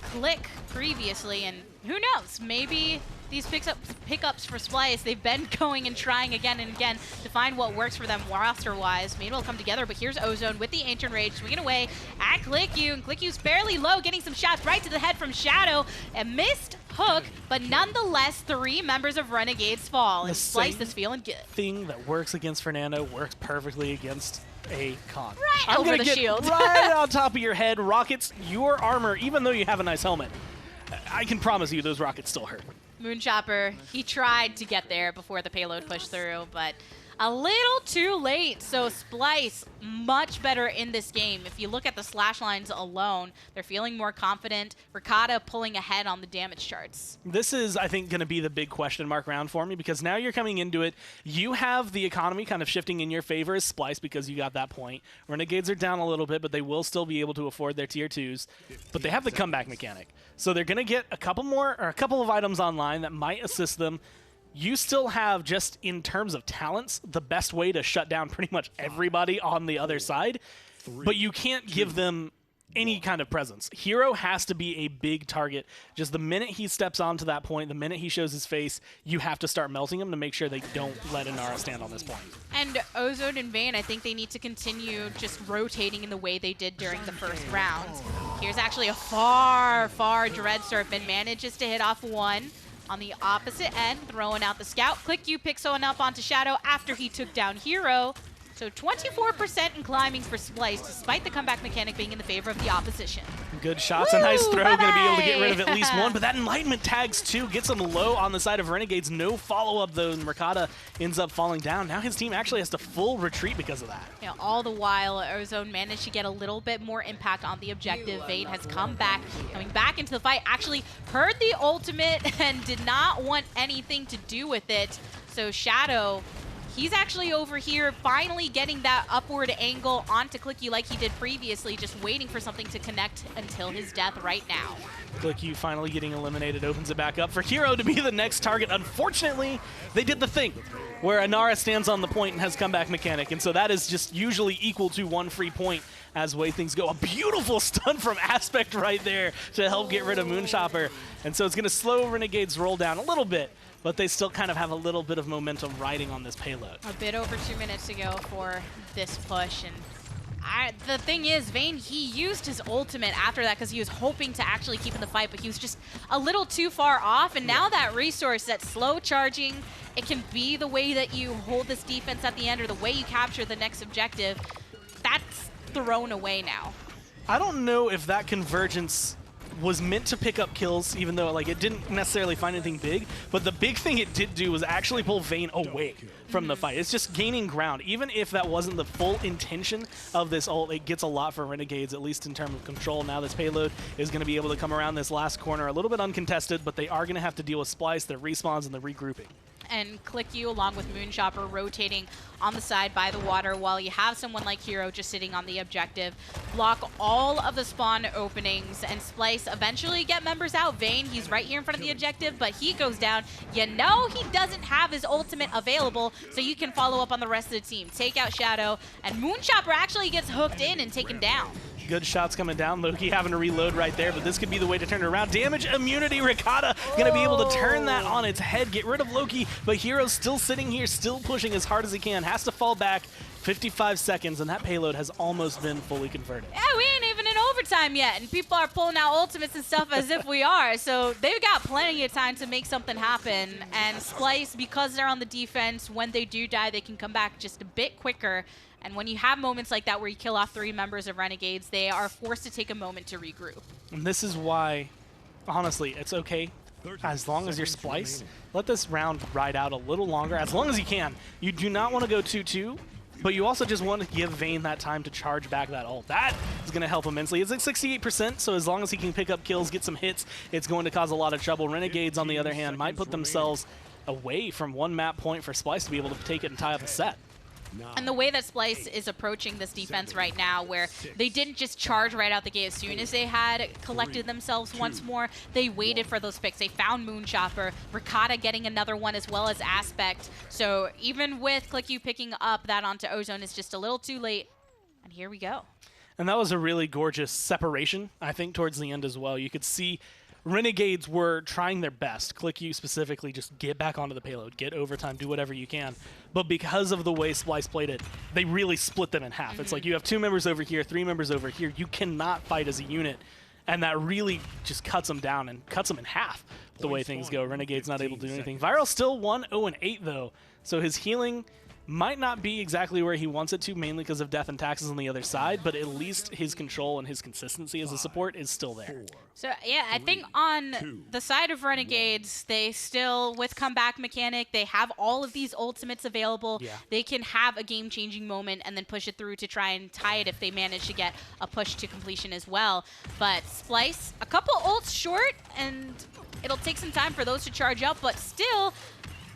click previously, and who knows, maybe these pickups for Splyce, they've been going and trying again and again to find what works for them roster-wise. Maybe it'll come together, but here's Ozone with the Ancient Rage, swinging away at ClickU, and ClickU's fairly low, getting some shots right to the head from Shadow. A missed hook, but nonetheless, 3 members of Renegades fall, and Splyce is feeling good. Thing that works against Fernando works perfectly against a Khan. Right I'm over gonna the get shield. right on top of your head. Rockets, your armor, even though you have a nice helmet, I can promise you those rockets still hurt. Moonchopper, he tried to get there before the payload pushed through, but a little too late. So Splyce, much better in this game. If you look at the slash lines alone, they're feeling more confident. Rakata pulling ahead on the damage charts. This is, I think, going to be the big question mark round for me, because now you're coming into it. You have the economy kind of shifting in your favor as Splyce because you got that point. Renegades are down a little bit, but they will still be able to afford their tier 2s. But they have the comeback mechanic. So they're going to get a couple of items online that might assist them. You still have, just in terms of talents, the best way to shut down pretty much everybody on the other side, but you can't give them any kind of presence. Hero has to be a big target. Just the minute he steps onto that point, the minute he shows his face, you have to start melting him to make sure they don't let Inara stand on this point. And Ozone and Vayne, I think they need to continue just rotating in the way they did during the first round. Here's actually a far Dread Surf, and manages to hit off one. On the opposite end, throwing out the scout. ClickU picks one up onto Shadow after he took down Hero. So 24% in climbing for Splyce, despite the comeback mechanic being in the favor of the opposition. Good shots, a nice throw, going to be able to get rid of at least one, but that Enlightenment tags two, gets him low on the side of Renegades. No follow-up though, and Mercado ends up falling down. Now his team actually has to full retreat because of that. You know, all the while, Ozone managed to get a little bit more impact on the objective. Vayne has come back, coming back into the fight, actually heard the ultimate and did not want anything to do with it. So Shadow, he's actually over here finally getting that upward angle onto Clicky like he did previously, just waiting for something to connect until his death right now. Clicky finally getting eliminated opens it back up for Hero to be the next target. Unfortunately, they did the thing where Inara stands on the point and has comeback mechanic, and so that is just usually equal to one free point as way things go. A beautiful stun from Aspect right there to help get rid of Moonchopper, and so it's going to slow Renegade's roll down a little bit, but they still kind of have a little bit of momentum riding on this payload. A bit over 2 minutes to go for this push, and the thing is, Vayne, he used his ultimate after that because he was hoping to actually keep in the fight, but he was just a little too far off, and now that resource, that slow charging, it can be the way that you hold this defense at the end or the way you capture the next objective. That's thrown away now. I don't know if that convergence was meant to pick up kills, even though like it didn't necessarily find anything big, but the big thing it did do was actually pull Vayne away from the fight. It's just gaining ground. Even if that wasn't the full intention of this ult, it gets a lot for Renegades, at least in terms of control. Now this payload is going to be able to come around this last corner a little bit uncontested, but they are going to have to deal with Splyce, their respawns, and the regrouping. And Click You along with Moonchopper rotating on the side by the water while you have someone like Hero just sitting on the objective. Block all of the spawn openings, and Splyce eventually get members out. Vayne, he's right here in front of the objective, but he goes down. You know he doesn't have his ultimate available, so you can follow up on the rest of the team. Take out Shadow, and Moonchopper actually gets hooked in and taken down. Good shots coming down. Loki having to reload right there, but this could be the way to turn it around. Damage immunity. Ricotta going to be able to turn that on its head, get rid of Loki, but Hero's still sitting here, still pushing as hard as he can. Has to fall back. 55 seconds, and that payload has almost been fully converted. Yeah, we ain't even in overtime yet, and people are pulling out ultimates and stuff as if we are. So they've got plenty of time to make something happen. And Splyce, because they're on the defense, when they do die, they can come back just a bit quicker. And when you have moments like that where you kill off 3 members of Renegades, they are forced to take a moment to regroup. And this is why, honestly, it's okay. As long as you're Splyce, let this round ride out a little longer, as long as you can. You do not want to go 2-2, but you also just want to give Vayne that time to charge back that ult. That is going to help immensely. It's like 68%, so as long as he can pick up kills, get some hits, it's going to cause a lot of trouble. Renegades, on the other hand, might put themselves away from one map point for Splyce to be able to take it and tie up a set. And the way that Splyce is approaching this defense right now, where they didn't just charge right out the gate as soon as they had collected themselves once more, they waited for those picks. They found Moonchopper, Ricotta getting another one as well as Aspect. So even with Click You picking up that onto Ozone, it's just a little too late. And here we go. And that was a really gorgeous separation, I think, towards the end as well. You could see Renegades were trying their best. Click You specifically, just get back onto the payload, get overtime, do whatever you can. But because of the way Splyce played it, they really split them in half. It's like you have 2 members over here, 3 members over here. You cannot fight as a unit. And that really just cuts them down and cuts them in half the way things go. Renegade's not able to do anything. Viral still 1-0-8 though. So his healing might not be exactly where he wants it to, mainly because of death and taxes on the other side, but at least his control and his consistency as a support is still there. So, yeah, I think on the side of Renegades, they still, with comeback mechanic, they have all of these ultimates available. Yeah. They can have a game-changing moment and then push it through to try and tie it if they manage to get a push to completion as well. But Splyce, a couple ults short, and it'll take some time for those to charge up, but still,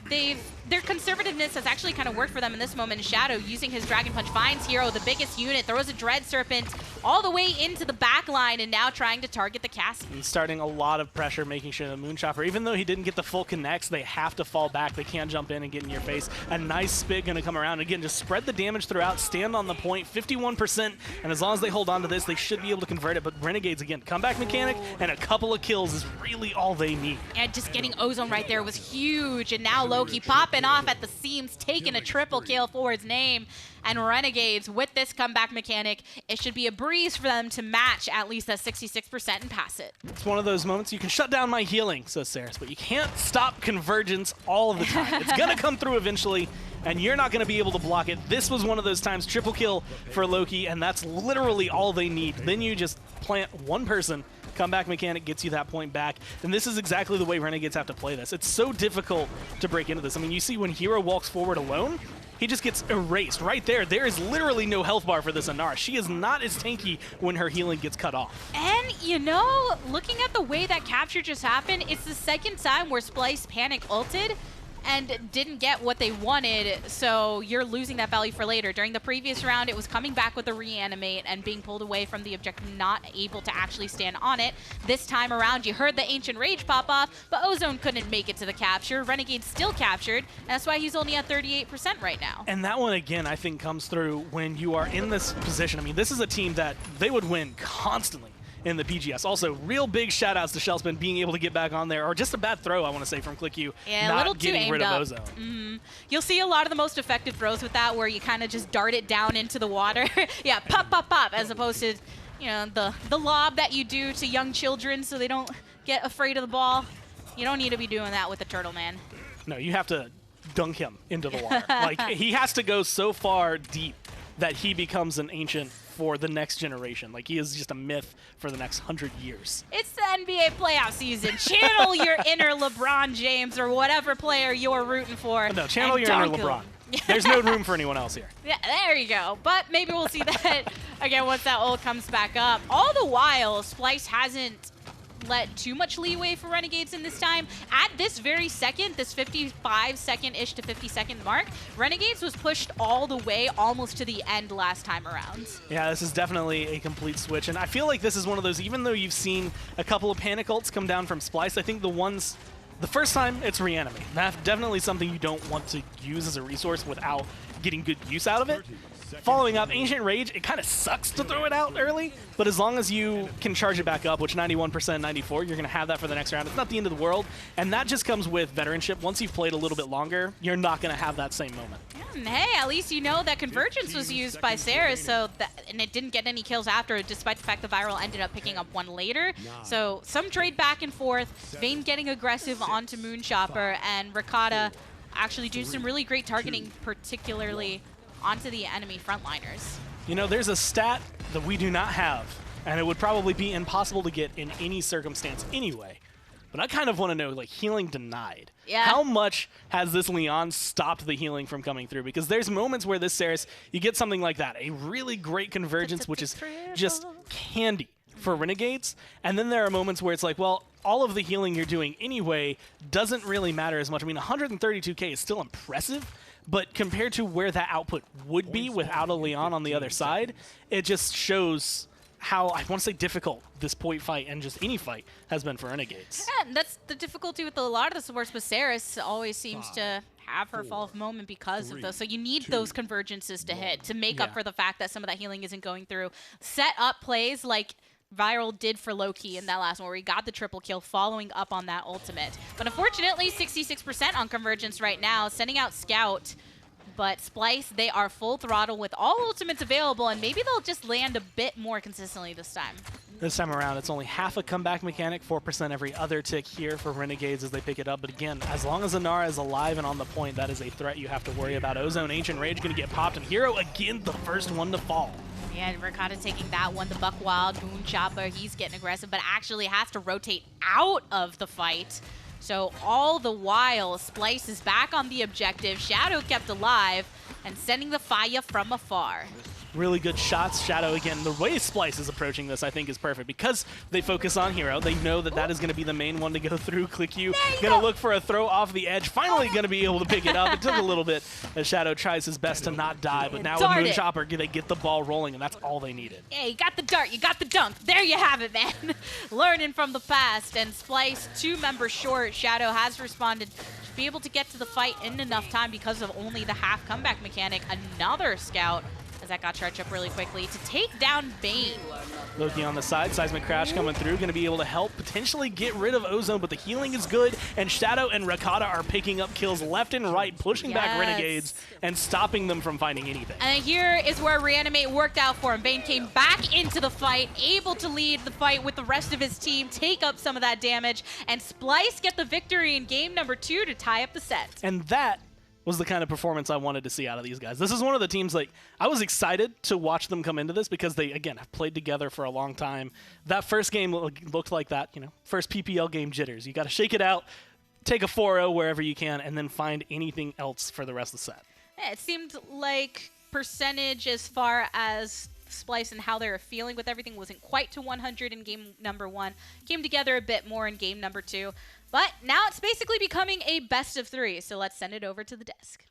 their conservativeness has actually kind of worked for them in this moment. Shadow, using his Dragon Punch, finds Hero, the biggest unit, throws a Dread Serpent all the way into the back line, and now trying to target the Cassie. And starting a lot of pressure, making sure that Moonchopper, even though he didn't get the full connects, they have to fall back. They can't jump in and get in your face. A nice spit going to come around. Again, just spread the damage throughout, stand on the point, 51%, and as long as they hold on to this, they should be able to convert it. But Renegades, again, comeback mechanic and a couple of kills is really all they need. And just getting Ozone right there was huge, and now Loki popping off at the seams, taking a triple kill for his name. And Renegades, with this comeback mechanic, it should be a breeze for them to match at least that 66% and pass it. It's one of those moments you can shut down my healing, says Saris, but you can't stop convergence all of the time. It's going to come through eventually, and you're not going to be able to block it. This was one of those times, triple kill for Loki, and that's literally all they need. Then you just plant one person, comeback mechanic gets you that point back, and this is exactly the way Renegades have to play this. It's so difficult to break into this. I mean, you see when Hero walks forward alone, he just gets erased right there. There is literally no health bar for this Inara. She is not as tanky when her healing gets cut off. And, you know, looking at the way that capture just happened, it's the second time where Splyce panic ulted and didn't get what they wanted, so you're losing that value for later. During the previous round, it was coming back with a reanimate and being pulled away from the objective, not able to actually stand on it. This time around, you heard the Ancient Rage pop off, but Ozone couldn't make it to the capture. Renegade still captured, and that's why he's only at 38% right now. And that one, again, I think comes through when you are in this position. I mean, this is a team that they would win constantly in the PGS. Also, real big shout-outs to Shellspin being able to get back on there, or just a bad throw, I want to say, from ClickU, yeah, not a little getting too rid of aimed up. Ozone. You'll see a lot of the most effective throws with that where you kind of just dart it down into the water. Yeah, pop, pop, pop, as opposed to, you know, the lob that you do to young children so they don't get afraid of the ball. You don't need to be doing that with the Turtle Man. No, you have to dunk him into the water. Like, he has to go so far deep that he becomes an ancient for the next generation. Like, he is just a myth for the next 100 years. It's the NBA playoff season. Channel your inner LeBron James or whatever player you're rooting for. No, channel your inner LeBron. There's no room for anyone else here. Yeah, there you go. But maybe we'll see that again once that ult comes back up. All the while, Splyce hasn't let too much leeway for Renegades in this time. At this very second, this 55-second-ish to 50-second mark, Renegades was pushed all the way almost to the end last time around. Yeah, this is definitely a complete switch, and I feel like this is one of those, even though you've seen a couple of panic ults come down from Splyce, I think the first time, it's reanimate. That's definitely something you don't want to use as a resource without getting good use out of it. Following up, Ancient Rage, it kind of sucks to throw it out early, but as long as you can charge it back up, which 91%, 94, you're going to have that for the next round. It's not the end of the world, and that just comes with veteranship. Once you've played a little bit longer, you're not going to have that same moment. Hey, at least you know that Convergence was used by Sarah, and it didn't get any kills after, despite the fact the Viral ended up picking up one later. So some trade back and forth, Vayne getting aggressive onto Moonchopper, and Ricotta actually doing some really great targeting, particularly onto the enemy frontliners. You know, there's a stat that we do not have, and it would probably be impossible to get in any circumstance anyway. But I kind of want to know, like, healing denied. Yeah. How much has this Leon stopped the healing from coming through? Because there's moments where this Saris, you get something like that, a really great convergence, which is just candy for Renegades. And then there are moments where it's like, well, all of the healing you're doing anyway doesn't really matter as much. I mean, 132k is still impressive, but compared to where that output would be without a Leon on the other side, it just shows how, I want to say, difficult this point fight and just any fight has been for Renegades. Yeah, that's the difficulty with a lot of the supports, but Saris always seems to have her fall off moment because of those. So you need those convergences to hit to make up for the fact that some of that healing isn't going through. Set up plays like Viral did for Loki in that last one where he got the triple kill following up on that ultimate. But unfortunately, 66% on Convergence right now, sending out Scout. But Splyce, they are full throttle with all ultimates available, and maybe they'll just land a bit more consistently this time. This time around, it's only half a comeback mechanic, 4% every other tick here for Renegades as they pick it up. But again, as long as Inara is alive and on the point, that is a threat you have to worry about. Ozone, Ancient Rage going to get popped, and Hero, again, the first one to fall. Yeah, Ricotta taking that one. The Buck Wild, Moonchopper, he's getting aggressive, but actually has to rotate out of the fight. So all the while, Splyce is back on the objective. Shadow kept alive and sending the fire from afar. Really good shots. Shadow, again, the way Splyce is approaching this, I think, is perfect. Because they focus on Hero, they know that that is going to be the main one to go through. ClickU going to look for a throw off the edge. Finally going to be able to pick it up. It took a little bit as Shadow tries his best to not die. But now with Moonchopper, they get the ball rolling, and that's all they needed. Yeah, you got the dart, you got the dunk. There you have it, man. Learning from the past. And Splyce, 2 members short. Shadow has responded to be able to get to the fight in enough time because of only the half comeback mechanic. Another Scout, as that got charged up really quickly, to take down Vayne. Loki on the side, Seismic Crash coming through, going to be able to help potentially get rid of Ozone, but the healing is good, and Shadow and Ricotta are picking up kills left and right, pushing back Renegades and stopping them from finding anything. And here is where Reanimate worked out for him. Vayne came back into the fight, able to lead the fight with the rest of his team, take up some of that damage, and Splyce get the victory in game number 2 to tie up the set. And that was the kind of performance I wanted to see out of these guys. This is one of the teams, like, I was excited to watch them come into this because they, again, have played together for a long time. That first game looked like that, first PPL game jitters. You got to shake it out, take a 4-0 wherever you can, and then find anything else for the rest of the set. Yeah, it seemed like percentage as far as Splyce and how they were feeling with everything wasn't quite to 100 in game number 1. Came together a bit more in game number 2. But now it's basically becoming a best of 3, so let's send it over to the desk.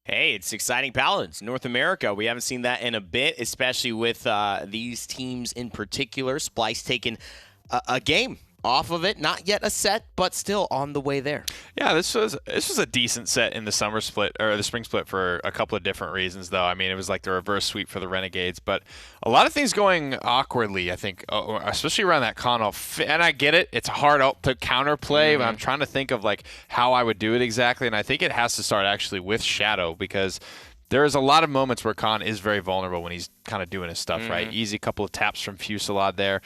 Hey, it's exciting Paladins, North America. We haven't seen that in a bit, especially with these teams in particular. Splyce taking a game off of it. Not yet a set, but still on the way there. Yeah, this was a decent set in the summer split, or the spring split, for a couple of different reasons, though. I mean, it was like the reverse sweep for the Renegades, but a lot of things going awkwardly, I think, especially around that con. And I get it. It's hard to counterplay, but I'm trying to think of like how I would do it exactly, and I think it has to start actually with Shadow, because there is a lot of moments where Khan is very vulnerable when he's kind of doing his stuff, right? Easy couple of taps from Fusillade there.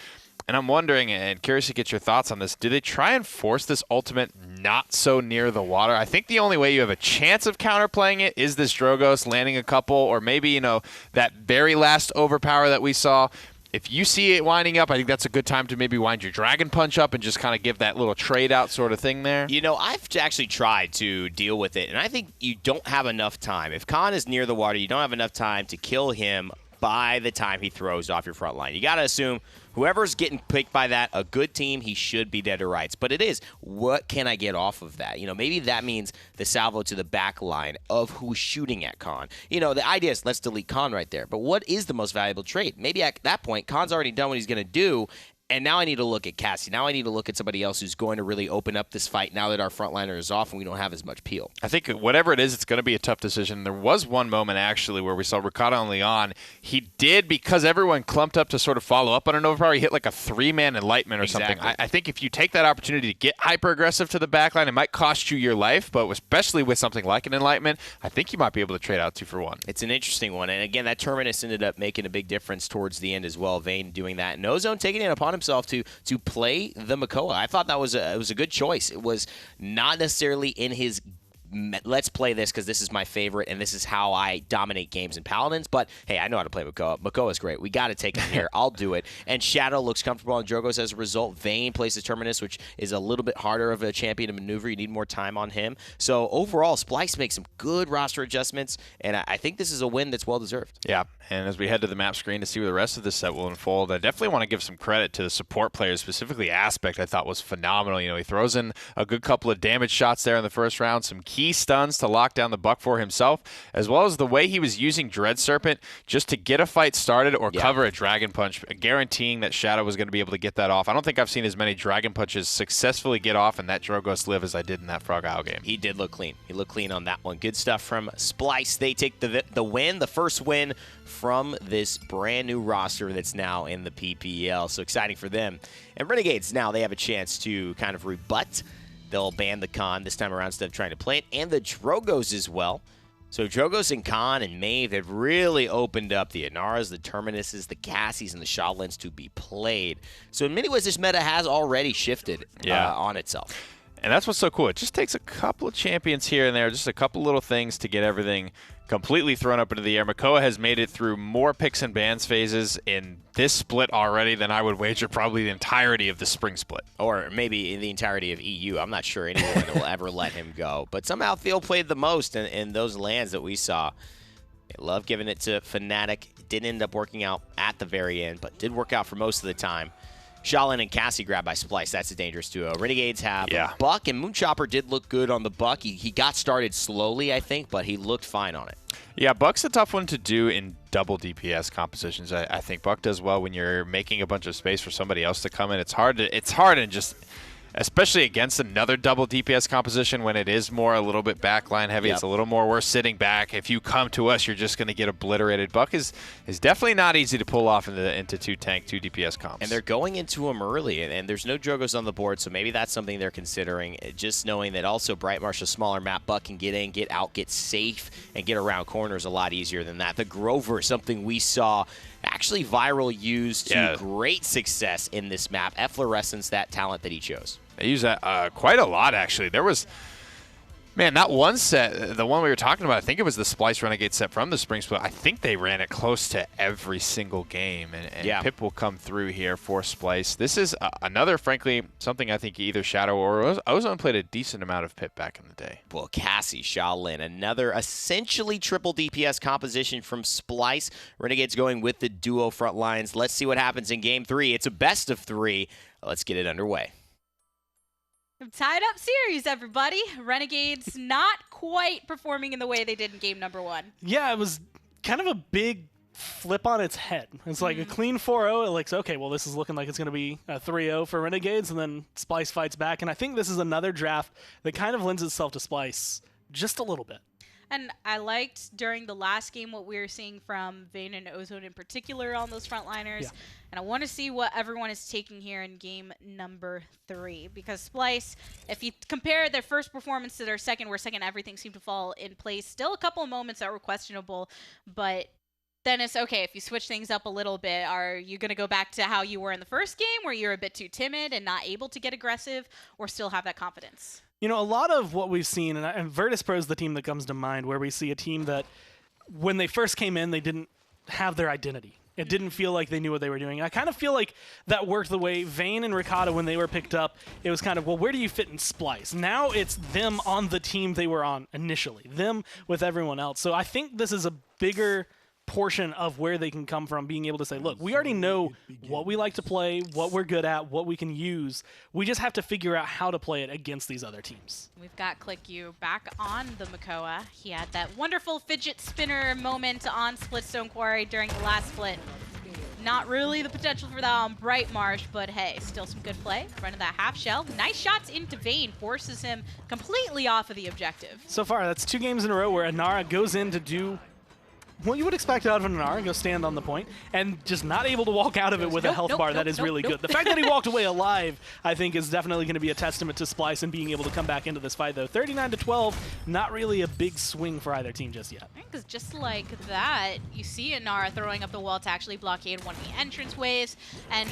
And I'm wondering, and curious to get your thoughts on this, do they try and force this ultimate not so near the water? I think the only way you have a chance of counterplaying it is this Drogos landing a couple, or maybe, that very last overpower that we saw. If you see it winding up, I think that's a good time to maybe wind your Dragon Punch up and just kind of give that little trade out sort of thing there. I've actually tried to deal with it, and I think you don't have enough time. If Khan is near the water, you don't have enough time to kill him by the time he throws off your front line. You got to assume whoever's getting picked by that, a good team, he should be dead to rights. But it is, what can I get off of that? Maybe that means the salvo to the back line of who's shooting at Khan. The idea is let's delete Khan right there. But what is the most valuable trade? Maybe at that point, Khan's already done what he's going to do, and now I need to look at Cassie. Now I need to look at somebody else who's going to really open up this fight now that our frontliner is off and we don't have as much peel. I think whatever it is, it's going to be a tough decision. There was one moment, actually, where we saw Ricardo and Leon. He did, because everyone clumped up to sort of follow up on an overpower, he hit like a 3-man enlightenment or something. I think if you take that opportunity to get hyper-aggressive to the backline, it might cost you your life, but especially with something like an enlightenment, I think you might be able to trade out 2 for 1. It's an interesting one. And again, that Terminus ended up making a big difference towards the end as well. Vayne doing that. And Ozone taking it upon himself to play the Makoa. I thought that was a good choice. It was not necessarily in his let's play this because this is my favorite and this is how I dominate games in Paladins, but hey, I know how to play Makoa. Makoa's great. We got to take him here. I'll do it. And Shadow looks comfortable on Drogos as a result. Vayne plays the Terminus, which is a little bit harder of a champion to maneuver. You need more time on him. So overall, Splyce makes some good roster adjustments, and I think this is a win that's well-deserved. Yeah, and as we head to the map screen to see where the rest of this set will unfold, I definitely want to give some credit to the support players, specifically Aspect. I thought was phenomenal. He throws in a good couple of damage shots there in the first round, some key stuns to lock down the buck for himself, as well as the way he was using Dread Serpent just to get a fight started or cover a Dragon Punch, guaranteeing that Shadow was going to be able to get that off. I don't think I've seen as many Dragon Punches successfully get off and that Drogos live as I did in that Frog Isle game. He did look clean. He looked clean on that one. Good stuff from Splyce. They take the win, the first win from this brand new roster that's now in the PPL. So exciting for them. And Renegades, now they have a chance to kind of rebut. They'll ban the Khan this time around instead of trying to play it, and the Drogos as well. So Drogos and Khan and Maeve have really opened up the Inaras, the Terminuses, the Cassies, and the Shaolins to be played. So in many ways, this meta has already shifted on itself. And that's what's so cool. It just takes a couple of champions here and there, just a couple little things to get everything completely thrown up into the air. Makoa has made it through more picks and bans phases in this split already than I would wager probably the entirety of the spring split. Or maybe the entirety of EU. I'm not sure anyone will ever let him go. But somehow Theo played the most in those lands that we saw. I love giving it to Fnatic. It didn't end up working out at the very end, but did work out for most of the time. Shaolin and Cassie grabbed by Splyce. That's a dangerous duo. Renegades have Buck, and Moonchopper did look good on the Buck. He got started slowly, I think, but he looked fine on it. Yeah, Buck's a tough one to do in double DPS compositions. I think Buck does well when you're making a bunch of space for somebody else to come in. It's hard and just, especially against another double DPS composition when it is more a little bit backline heavy. It's a little more we're sitting back. If you come to us, you're just going to get obliterated. Buck is definitely not easy to pull off into 2 tank, 2 DPS comps. And they're going into him early, and there's no Drogos on the board, so maybe that's something they're considering. Just knowing that also Bright Marsh, a smaller map, Buck can get in, get out, get safe, and get around corners a lot easier than that. The Grover, something we saw actually viral used to great success in this map. Efflorescence, that talent that he chose. They use that quite a lot, actually. There was Man, that one set, the one we were talking about, I think it was the Splyce Renegade set from the Spring Split. I think they ran it close to every single game, and yeah. Pip will come through here for Splyce. This is another, frankly, something I think either Shadow or Ozone played a decent amount of Pip back in the day. Well, Cassie, Shaolin, another essentially triple DPS composition from Splyce. Renegades going with the duo front lines. Let's see what happens in Game 3. It's a best of 3. Let's get it underway. Tied up series, everybody. Renegades not quite performing in the way they did in game number 1. Yeah, it was kind of a big flip on its head. It's like a clean 4-0. It looks, okay, well, this is looking like it's going to be a 3-0 for Renegades, and then Splyce fights back. And I think this is another draft that kind of lends itself to Splyce just a little bit. And I liked during the last game what we were seeing from Vayne and Ozone in particular on those frontliners. Yeah. And I want to see what everyone is taking here in game number 3. Because Splyce, if you compare their first performance to their second, where second everything seemed to fall in place, still a couple of moments that were questionable, but then it's okay, if you switch things up a little bit, are you going to go back to how you were in the first game where you're a bit too timid and not able to get aggressive, or still have that confidence? You know, a lot of what we've seen, and Virtus Pro is the team that comes to mind, where we see a team that when they first came in, they didn't have their identity. It didn't feel like they knew what they were doing. And I kind of feel like that worked the way Vayne and Ricotta, when they were picked up, it was kind of, well, where do you fit in Splyce? Now it's them on the team they were on initially, them with everyone else. So I think this is a bigger portion of where they can come from, being able to say, look, we already know what we like to play, what we're good at, what we can use. We just have to figure out how to play it against these other teams. We've got ClickU back on the Makoa. He had that wonderful fidget spinner moment on Splitstone Quarry during the last split. Not really the potential for that on Bright Marsh, but hey, still some good play. Running that half shell. Nice shots into Vayne, forces him completely off of the objective. So far, that's 2 games in a row where Inara goes in to do what you would expect out of an Inara, go stand on the point, and just not able to walk out of it with a health bar that is really good. The fact that he walked away alive, I think, is definitely going to be a testament to Splyce and being able to come back into this fight, though. 39-12, not really a big swing for either team just yet. Because just like that, you see Inara throwing up the wall to actually blockade one of the entrance ways, and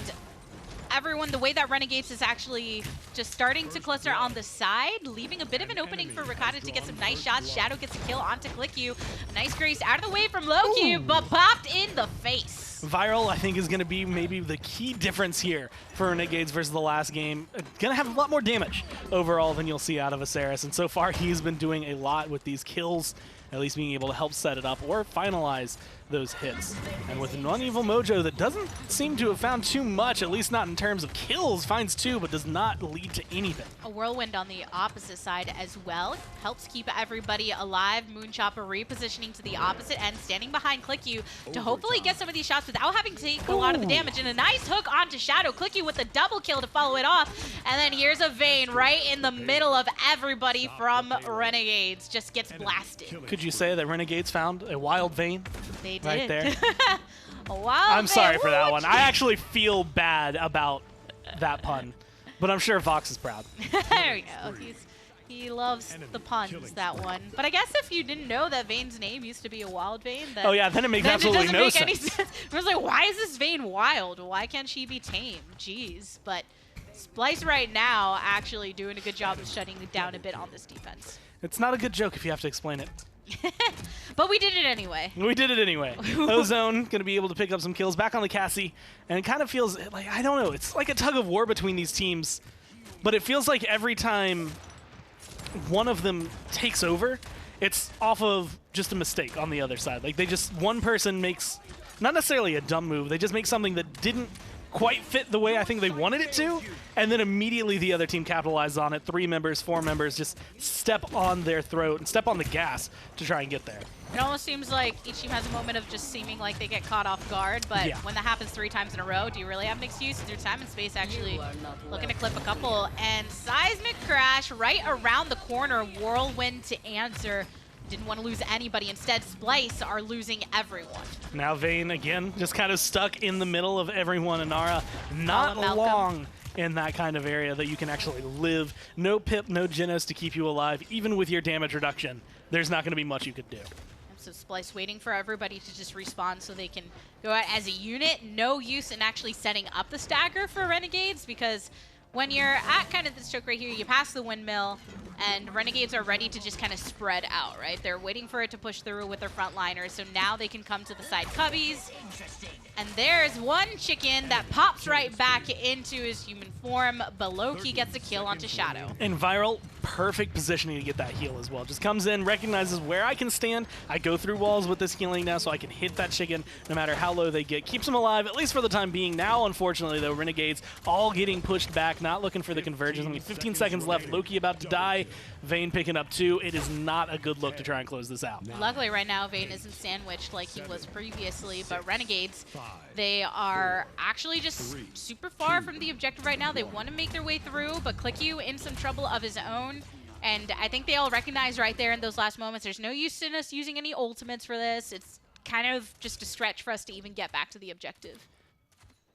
everyone, the way that Renegades is actually just starting to cluster on the side, leaving a bit of an opening for Ricotta to get some nice shots. Shadow gets a kill onto ClickU. Nice grace out of the way from Loki, but popped in the face. Viral, I think, is going to be maybe the key difference here for Renegades versus the last game. Going to have a lot more damage overall than you'll see out of Aceris, and so far he's been doing a lot with these kills, at least being able to help set it up or finalize those hits. And with Non-Evil Mojo that doesn't seem to have found too much, at least not in terms of kills, finds 2, but does not lead to anything. A whirlwind on the opposite side as well. Helps keep everybody alive. Moonchopper repositioning to the opposite end, standing behind ClickU to hopefully get some of these shots without having to take a lot of the damage. And a nice hook onto Shadow. ClickU with a double kill to follow it off. And then here's a Vayne right in the middle of everybody from Renegades. Just gets blasted. Could you say that Renegades found a wild Vayne? They did. Right there. I'm sorry for that one. I actually feel bad about that pun, but I'm sure Vox is proud. There we go. He loves the puns, that one. But I guess if you didn't know that Vayne's name used to be a wild Vayne, then, oh yeah, then it makes absolutely no sense. Any sense. I was like, why is this Vayne wild? Why can't she be tame? Jeez. But Splyce right now actually doing a good job of shutting it down a bit on this defense. It's not a good joke if you have to explain it. But we did it anyway. We did it anyway. Ozone going to be able to pick up some kills back on the Cassie, and it kind of feels like, I don't know, it's like a tug of war between these teams, but it feels like every time one of them takes over, it's off of just a mistake on the other side. Like one person makes, not necessarily a dumb move, they just make something that didn't quite fit the way I think they wanted it to, and then immediately the other team capitalizes on it. 3 members, 4 members just step on their throat and step on the gas to try and get there. It almost seems like each team has a moment of just seeming like they get caught off guard, but when that happens 3 times in a row, do you really have an excuse? Through time and space actually looking to clip a couple, and Seismic Crash right around the corner, whirlwind to answer. Didn't want to lose anybody. Instead, Splyce are losing everyone. Now Vayne, again, just kind of stuck in the middle of everyone. Inara, not long in that kind of area that you can actually live. No Pip, no Genos to keep you alive. Even with your damage reduction, there's not going to be much you could do. So Splyce waiting for everybody to just respawn so they can go out as a unit. No use in actually setting up the stagger for Renegades, because when you're at kind of this choke right here, you pass the windmill, and Renegades are ready to just kind of spread out, right? They're waiting for it to push through with their frontliners, so now they can come to the side cubbies. And there's one chicken that pops right back into his human form. Baloki gets a kill onto Shadow. And Viral, perfect positioning to get that heal as well. Just comes in, recognizes where I can stand. I go through walls with this healing now so I can hit that chicken no matter how low they get. Keeps them alive, at least for the time being. Now, unfortunately, though, Renegades all getting pushed back, not looking for the convergence. Only 15 seconds left. Loki about to die. Vayne picking up 2. It is not a good look to try and close this out. Luckily, right now, Vayne isn't sandwiched like he was previously, but Renegades, they are actually just super far from the objective right now. They want to make their way through, but ClickU in some trouble of his own. And I think they all recognize right there in those last moments, there's no use in us using any ultimates for this. It's kind of just a stretch for us to even get back to the objective.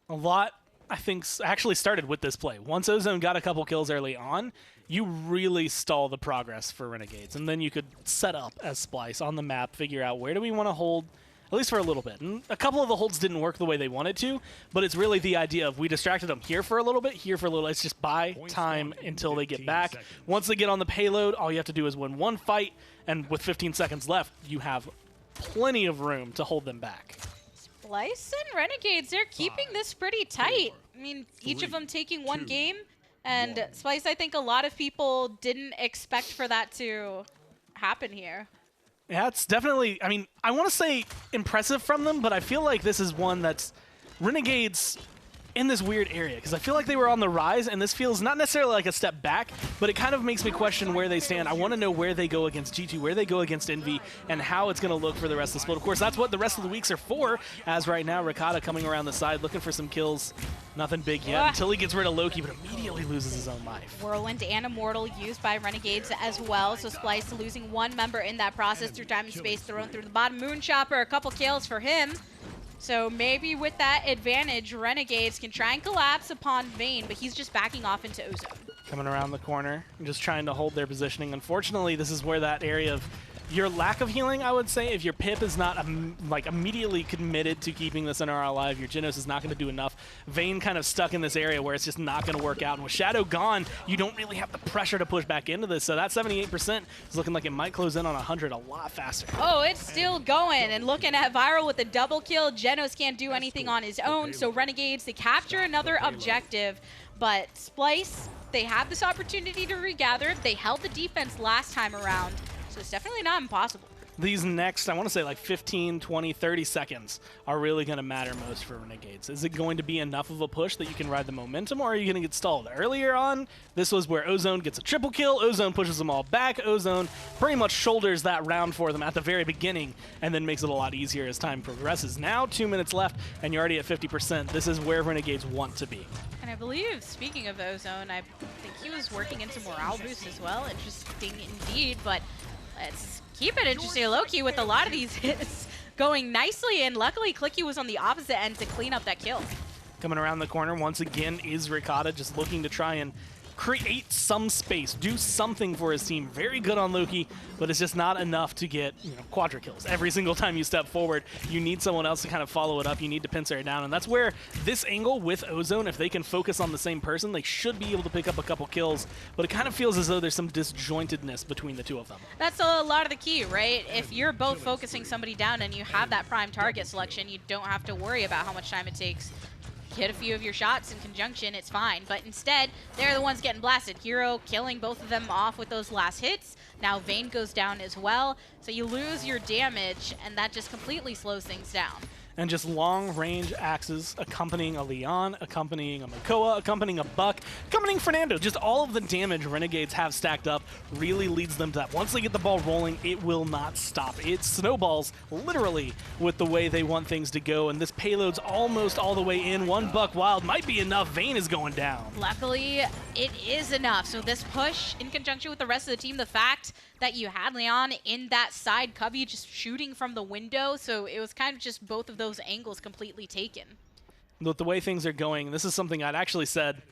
A lot, I think, actually started with this play. Once Ozone got a couple kills early on, you really stall the progress for Renegades. And then you could set up as Splyce on the map, figure out where do we want to hold, at least for a little bit. And a couple of the holds didn't work the way they wanted to, but it's really the idea of we distracted them here for a little bit, here for a little. It's just buy time until they get back. Once they get on the payload, all you have to do is win one fight, and with 15 seconds left, you have plenty of room to hold them back. Splyce and Renegades, they're keeping this pretty tight. I mean, each of them taking one game, and Splyce, I think a lot of people didn't expect for that to happen here. Yeah, it's definitely, I mean, I want to say impressive from them, but I feel like this is one that's Renegades in this weird area, because I feel like they were on the rise, and this feels not necessarily like a step back, but it kind of makes me question where they stand. I want to know where they go against G2, where they go against Envy, and how it's going to look for the rest of the split. Of course, that's what the rest of the weeks are for, as right now, Ricotta coming around the side, looking for some kills. Nothing big yet until he gets rid of Loki, but immediately loses his own life. Whirlwind and Immortal used by Renegades as well, so Splyce losing one member in that process through time and space, thrown through the bottom. Moonchopper, a couple kills for him. So maybe with that advantage, Renegades can try and collapse upon Vayne, but he's just backing off into Ozone. Coming around the corner and just trying to hold their positioning. Unfortunately, this is where that area of your lack of healing, I would say, if your Pip is not like immediately committed to keeping this NR alive, your Genos is not going to do enough. Vayne kind of stuck in this area where it's just not going to work out. And with Shadow gone, you don't really have the pressure to push back into this. So that 78% is looking like it might close in on 100 a lot faster. Oh, it's still going. And looking at Viral with a double kill, Genos can't do anything on his own. So Renegades, they capture another objective. But Splyce, they have this opportunity to regather. They held the defense last time around. So it's definitely not impossible. These next, I want to say like 15, 20, 30 seconds are really going to matter most for Renegades. Is it going to be enough of a push that you can ride the momentum, or are you going to get stalled? Earlier on, this was where Ozone gets a triple kill. Ozone pushes them all back. Ozone pretty much shoulders that round for them at the very beginning and then makes it a lot easier as time progresses. Now 2 minutes left and you're already at 50%. This is where Renegades want to be. And I believe, speaking of Ozone, I think he was working into morale boost as well. Interesting indeed, but let's keep it interesting. Loki with a lot of these hits going nicely, and luckily ClickU was on the opposite end to clean up that kill. Coming around the corner once again is Ricotta, just looking to try and create some space, do something for his team. Very good on Loki, but it's just not enough to get, quadra kills. Every single time you step forward, you need someone else to kind of follow it up. You need to pincer it down, and that's where this angle with Ozone, if they can focus on the same person, they should be able to pick up a couple kills, but it kind of feels as though there's some disjointedness between the two of them. That's a lot of the key, right? If you're both focusing somebody down and you have that prime target selection, you don't have to worry about how much time it takes. Hit a few of your shots in conjunction, it's fine. But instead, they're the ones getting blasted. Hero killing both of them off with those last hits. Now Vayne goes down as well. So you lose your damage, and that just completely slows things down. And just long-range axes accompanying a Leon, accompanying a Makoa, accompanying a Buck, accompanying Fernando. Just all of the damage Renegades have stacked up really leads them to that. Once they get the ball rolling, it will not stop. It snowballs literally with the way they want things to go, and this payload's almost all the way in. One Buck Wild might be enough. Vayne is going down. Luckily, it is enough. So this push, in conjunction with the rest of the team, the fact that you had Leon in that side cubby just shooting from the window, so it was kind of just both of those angles completely taken. With the way things are going, this is something I'd actually said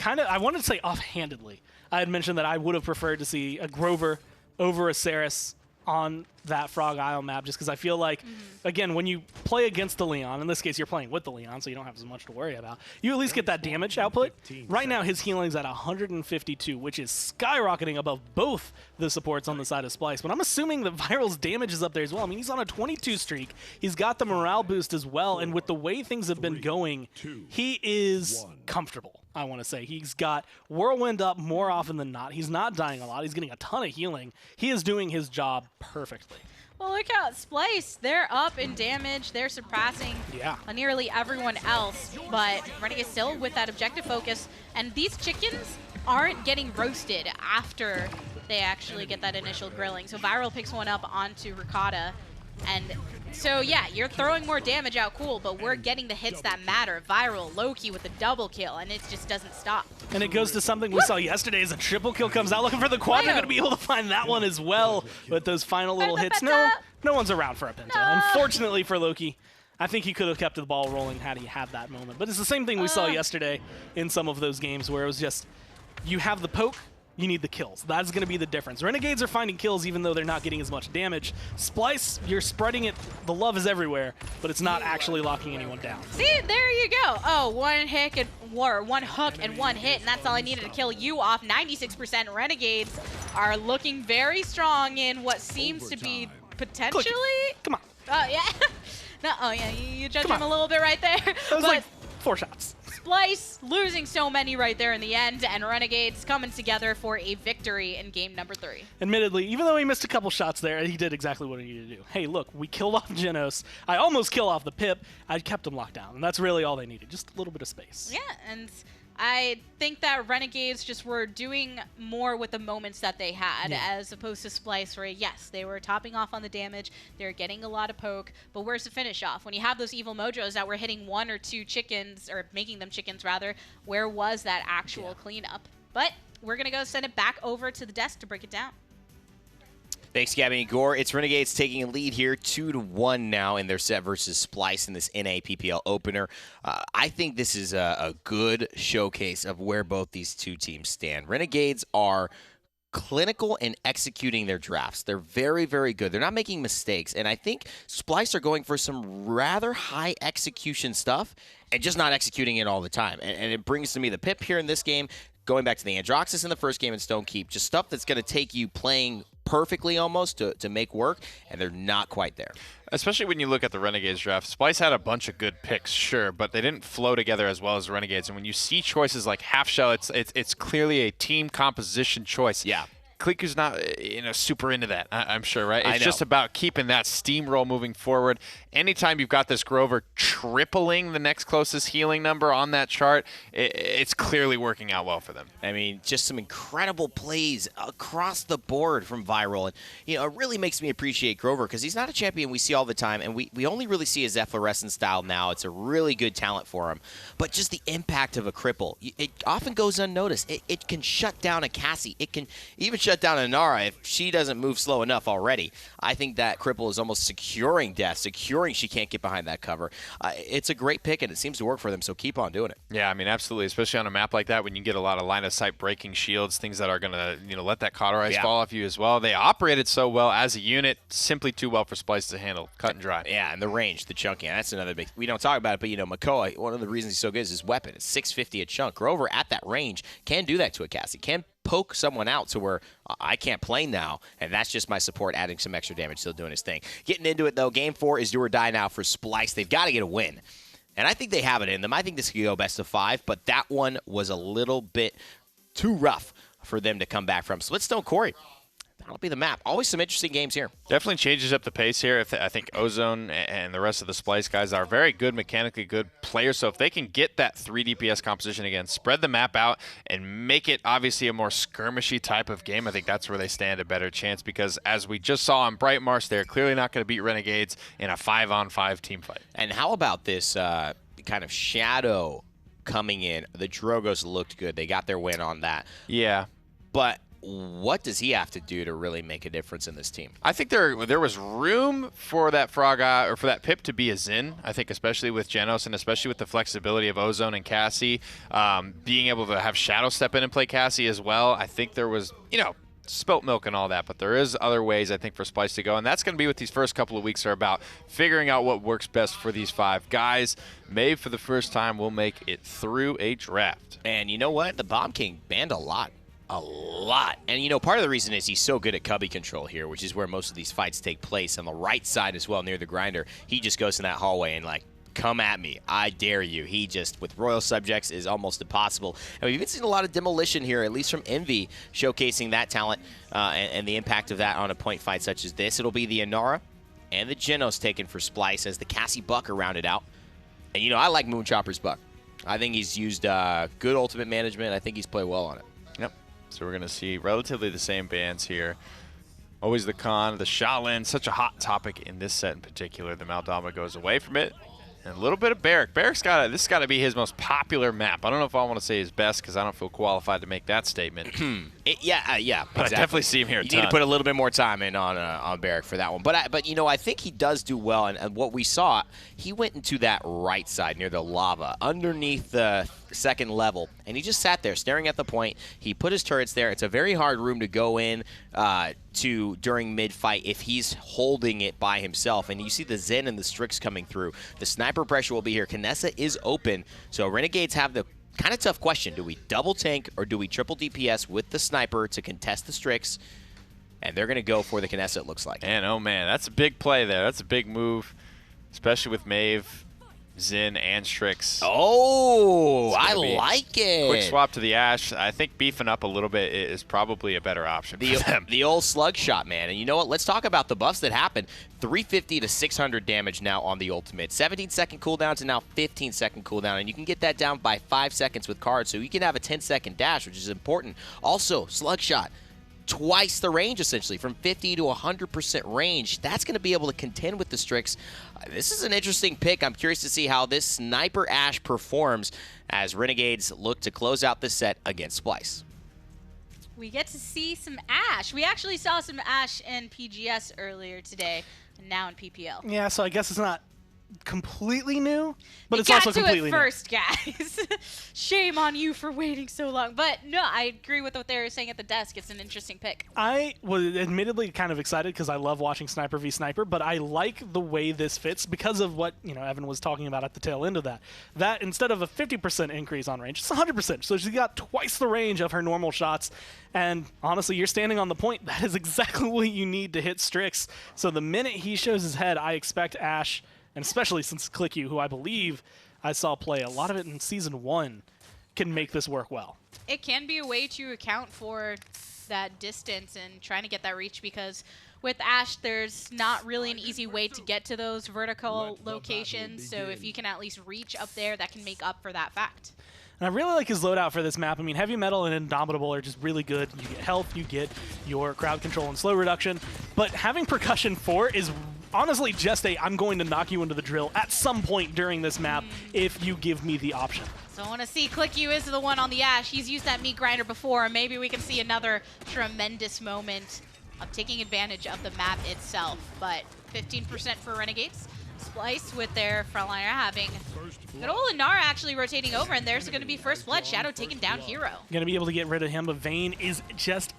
I wanted to say offhandedly. I had mentioned that I would have preferred to see a Grover over a Saris on that Frog Isle map, just because I feel like, again, when you play against the Leon, in this case you're playing with the Leon, so you don't have as much to worry about, you at least get that damage output. Right now his healing's at 152, which is skyrocketing above both the supports on the side of Splyce. But I'm assuming that Viral's damage is up there as well. I mean, he's on a 22 streak. He's got the morale boost as well, and with the way things have been going, he is comfortable. I want to say he's got Whirlwind up more often than not. He's not dying a lot. He's getting a ton of healing. He is doing his job perfectly. Well, look out, Splyce. They're up in damage. They're surpassing nearly everyone else. But Renegades still with that objective focus. And these chickens aren't getting roasted after they actually get that initial grilling. So Viral picks one up onto Ricotta. And so, yeah, you're throwing more damage out, cool, but we're getting the hits that matter. Viral, Loki with a double kill, and it just doesn't stop. And it goes to something we saw yesterday as a triple kill comes out. Looking for the quad, they're going to be able to find that one as well with those final little hits. No one's around for a Penta. Unfortunately for Loki, I think he could have kept the ball rolling had he had that moment. But it's the same thing we saw yesterday in some of those games where it was just, you have the poke, you need the kills. That's going to be the difference. Renegades are finding kills even though they're not getting as much damage. Splyce, you're spreading it. The love is everywhere, but it's not actually locking anyone down. See, there you go. Oh, one hook and one hit, and that's all I needed to kill you off. 96% Renegades are looking very strong in what seems to be potentially... Come on. Yeah. No, oh, yeah, you judged him a little bit right there. That was like 4 shots. Splyce losing so many right there in the end, and Renegades coming together for a victory in game number 3. Admittedly, even though he missed a couple shots there, he did exactly what he needed to do. Hey, look, we killed off Genos. I almost killed off the Pip. I kept him locked down, and that's really all they needed, just a little bit of space. Yeah, and I think that Renegades just were doing more with the moments that they had as opposed to Splyce, where, yes, they were topping off on the damage, they were getting a lot of poke, but where's the finish off? When you have those evil mojos that were hitting 1 or 2 chickens, or making them chickens rather, where was that actual cleanup? But we're going to go send it back over to the desk to break it down. Thanks, Gabby and Gore. It's Renegades taking a lead here, 2-1 now in their set versus Splyce in this NAPPL opener. I think this is a good showcase of where both these two teams stand. Renegades are clinical in executing their drafts. They're very, very good. They're not making mistakes. And I think Splyce are going for some rather high execution stuff and just not executing it all the time. And it brings to me the Pip here in this game, going back to the Androxus in the first game and Stonekeep, just stuff that's going to take you playing perfectly almost to make work, and they're not quite there. Especially when you look at the Renegades draft. Splyce had a bunch of good picks, sure, but they didn't flow together as well as the Renegades. And when you see choices like Half Shell, it's clearly a team composition choice. Yeah. Kliku's not super into that, I'm sure, right? It's just about keeping that steamroll moving forward. Anytime you've got this Grover tripling the next closest healing number on that chart, it's clearly working out well for them. I mean, just some incredible plays across the board from Viral. And, it really makes me appreciate Grover because he's not a champion we see all the time, and we only really see his efflorescence style now. It's a really good talent for him. But just the impact of a cripple, it often goes unnoticed. It can shut down a Cassie. It can even shut down a Nara if she doesn't move slow enough already. I think that cripple is almost securing death, securing she can't get behind that cover. It's a great pick, and it seems to work for them, so keep on doing it. Yeah, I mean, absolutely, especially on a map like that when you get a lot of line-of-sight breaking shields, things that are going to let that cauterize fall off you as well. They operated so well as a unit, simply too well for Splyce to handle, cut and dry. Yeah, and the range, the chunking, that's another big, we don't talk about it, but, Makoa, one of the reasons he's so good is his weapon. It's 650 a chunk. Grover at that range can do that to a Cassie, can poke someone out to where I can't play now, and that's just my support adding some extra damage, still doing his thing. Getting into it, though, Game 4 is do or die now for Splyce. They've got to get a win, and I think they have it in them. I think this could go best of 5, but that one was a little bit too rough for them to come back from. Splitstone Corey, that'll be the map. Always some interesting games here. Definitely changes up the pace here. I think Ozone and the rest of the Splyce guys are very good, mechanically good players. So if they can get that 3 DPS composition again, spread the map out, and make it obviously a more skirmishy type of game, I think that's where they stand a better chance because as we just saw on Bright Marsh, they're clearly not going to beat Renegades in a 5-on-5 team fight. And how about this kind of shadow coming in? The Drogos looked good. They got their win on that. Yeah. But what does he have to do to really make a difference in this team? I think there was room for that Frog Eye, or for that Pip to be a Xin. I think especially with Genos and especially with the flexibility of Ozone and Cassie, being able to have Shadow step in and play Cassie as well. I think there was, spilt milk and all that, but there is other ways, I think, for Splyce to go, and that's going to be what these first couple of weeks are about, figuring out what works best for these 5 guys. Maeve, for the first time, will make it through a draft. And you know what? The Bomb King banned a lot. A lot. And, you know, part of the reason is he's so good at cubby control here, which is where most of these fights take place. On the right side as well, near the grinder, he just goes in that hallway and, like, come at me. I dare you. He just, with Royal Subjects, is almost impossible. And we've even seen a lot of demolition here, at least from Envy, showcasing that talent and the impact of that on a point fight such as this. It'll be the Inara and the Genos taken for Splyce as the Cassie Buck are rounded out. And, you know, I like Moonchopper's Buck. I think he's used good ultimate management. I think he's played well on it. Yep. So we're going to see relatively the same bans here. Always the Khan, the Shaolin, such a hot topic in this set in particular. The Maldama goes away from it. And a little bit of Barrack. Barrack's this has got to be his most popular map. I don't know if I want to say his best because I don't feel qualified to make that statement. Yeah, but exactly. I definitely see him here. You need to put a little bit more time in on Barrack for that one. But you know, I think he does do well. And what we saw, he went into that right side near the lava, underneath the second level, and he just sat there staring at the point. He put his turrets there. It's a very hard room to go in to during mid-fight if he's holding it by himself. And you see the Zen and the Strix coming through. The sniper pressure will be here. Kinessa is open, so Renegades have the kind of tough question. Do we double tank or do we triple DPS with the sniper to contest the Strix? And they're going to go for the Kinessa, it looks like. And oh man, that's a big play there. That's a big move, especially with Maeve, Zin, and Strix. Oh, I like it. Quick swap to the Ashe. I think beefing up a little bit is probably a better option for them. The old slug shot, man. And you know what? Let's talk about the buffs that happened. 350 to 600 damage now on the ultimate. 17-second cooldown to now 15-second cooldown. And you can get that down by 5 seconds with cards. So you can have a 10-second dash, which is important. Also, slug shot. Twice the range, essentially, from 50 to 100% range. That's going to be able to contend with the Strix. This is an interesting pick. I'm curious to see how this Sniper Ashe performs as Renegades look to close out this set against Splyce. We get to see some Ashe. We actually saw some Ashe in PGS earlier today, and now in PPL. Yeah, so I guess it's not completely new, but it's also completely new. First, guys. Shame on you for waiting so long. But no, I agree with what they were saying at the desk. It's an interesting pick. I was admittedly kind of excited because I love watching Sniper v Sniper, but I like the way this fits because of what Evan was talking about at the tail end of that. That instead of a 50% increase on range, it's 100%. So she's got twice the range of her normal shots. And honestly, you're standing on the point. That is exactly what you need to hit Strix. So the minute he shows his head, I expect Ashe, and especially since ClickU, who I believe I saw play a lot of it in Season 1, can make this work well. It can be a way to account for that distance and trying to get that reach, because with Ashe, there's not really an easy way to get to those vertical locations. So if you can at least reach up there, that can make up for that fact. And I really like his loadout for this map. I mean, Heavy Metal and Indomitable are just really good. You get health, you get your crowd control and slow reduction. But having Percussion 4 is honestly just I'm going to knock you into the drill at some point during this map if you give me the option. So I want to see ClickU is the one on the Ashe. He's used that meat grinder before. Maybe we can see another tremendous moment of taking advantage of the map itself. But 15% for Renegades. Splyce with their frontliner having good old Inara actually rotating over, and there's going to be first blood. Shadow taking down Hero. Going to be able to get rid of him, but Vayne is just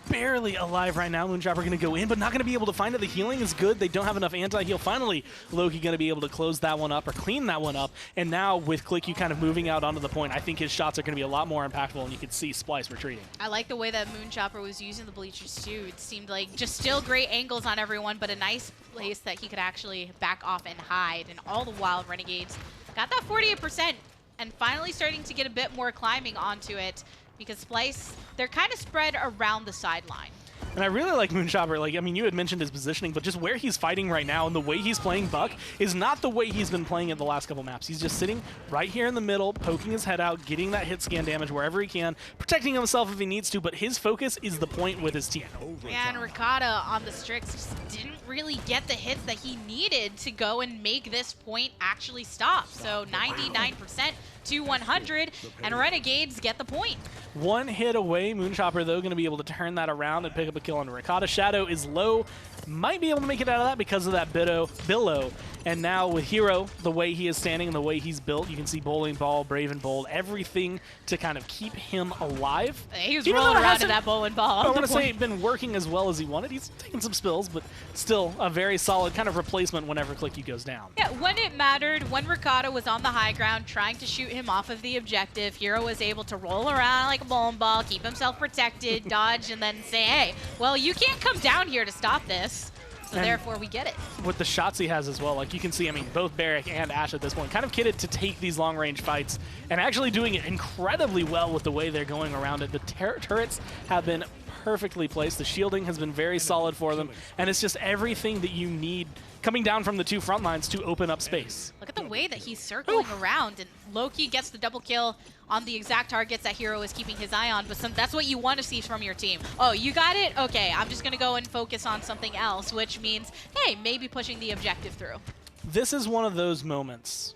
barely alive right now. Moonchopper going to go in, but not going to be able to find it. The healing is good. They don't have enough anti-heal. Finally, Loki going to be able to close that one up or clean that one up. And now with ClickU kind of moving out onto the point, I think his shots are going to be a lot more impactful, and you can see Splyce retreating. I like the way that Moonchopper was using the bleachers too. It seemed like just still great angles on everyone, but a nice place that he could actually back off and hide. And all the while, Renegades got that 48% and finally starting to get a bit more climbing onto it, because Splyce, they're kind of spread around the sideline. And I really like Moonchopper. Like, I mean, you had mentioned his positioning, but just where he's fighting right now and the way he's playing Buck is not the way he's been playing it the last couple maps. He's just sitting right here in the middle, poking his head out, getting that hit scan damage wherever he can, protecting himself if he needs to, but his focus is the point with his team. And Ricotta on the Strix just didn't really get the hits that he needed to go and make this point actually stop. So 99% to 100, and Renegades get the point. One hit away. Moonchopper, though, going to be able to turn that around and pick up a kill on Ricotta. Shadow is low, might be able to make it out of that because of that billow. And now with Hero, the way he is standing and the way he's built, you can see Bowling Ball, Brave and Bold, everything to kind of keep him alive. He was rolling around in that Bowling Ball. I want to say been working as well as he wanted. He's taking some spills, but still a very solid kind of replacement whenever Clicky goes down. Yeah, when it mattered, when Ricotta was on the high ground trying to shoot him off of the objective, Hero was able to roll around like a bowling ball, keep himself protected, dodge, and then say, hey, well, you can't come down here to stop this. So and therefore, we get it. With the shots he has as well, like you can see, I mean, both Barrick and Ash at this point kind of kitted to take these long-range fights and actually doing it incredibly well with the way they're going around it. The turrets have been perfectly placed. The shielding has been very solid for them, and it's just everything that you need coming down from the two front lines to open up space. Look at the way that he's circling around, and Loki gets the double kill on the exact targets that Hero is keeping his eye on, but that's what you want to see from your team. Oh, you got it? Okay, I'm just going to go and focus on something else, which means, hey, maybe pushing the objective through. This is one of those moments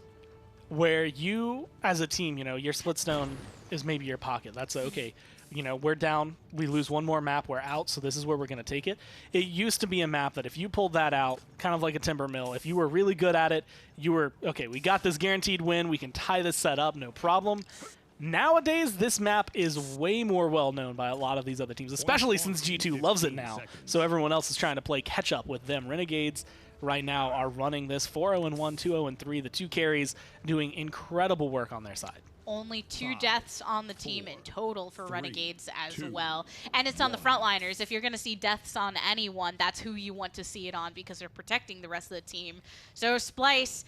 where you, as a team, you know, your split stone is maybe your pocket. That's okay. You know, we're down, we lose one more map, we're out, so this is where we're going to take it. It used to be a map that if you pulled that out, kind of like a Timber Mill, if you were really good at it, you were, okay, we got this guaranteed win, we can tie this set up, no problem. Nowadays, this map is way more well-known by a lot of these other teams, especially since G2 loves it now, so everyone else is trying to play catch-up with them. Renegades right now are running this 4-0-1, 2-0-3, the two carries doing incredible work on their side. Only 2 deaths on the team in total for Renegades as well. And it's on the frontliners. If you're going to see deaths on anyone, that's who you want to see it on because they're protecting the rest of the team. So Splyce,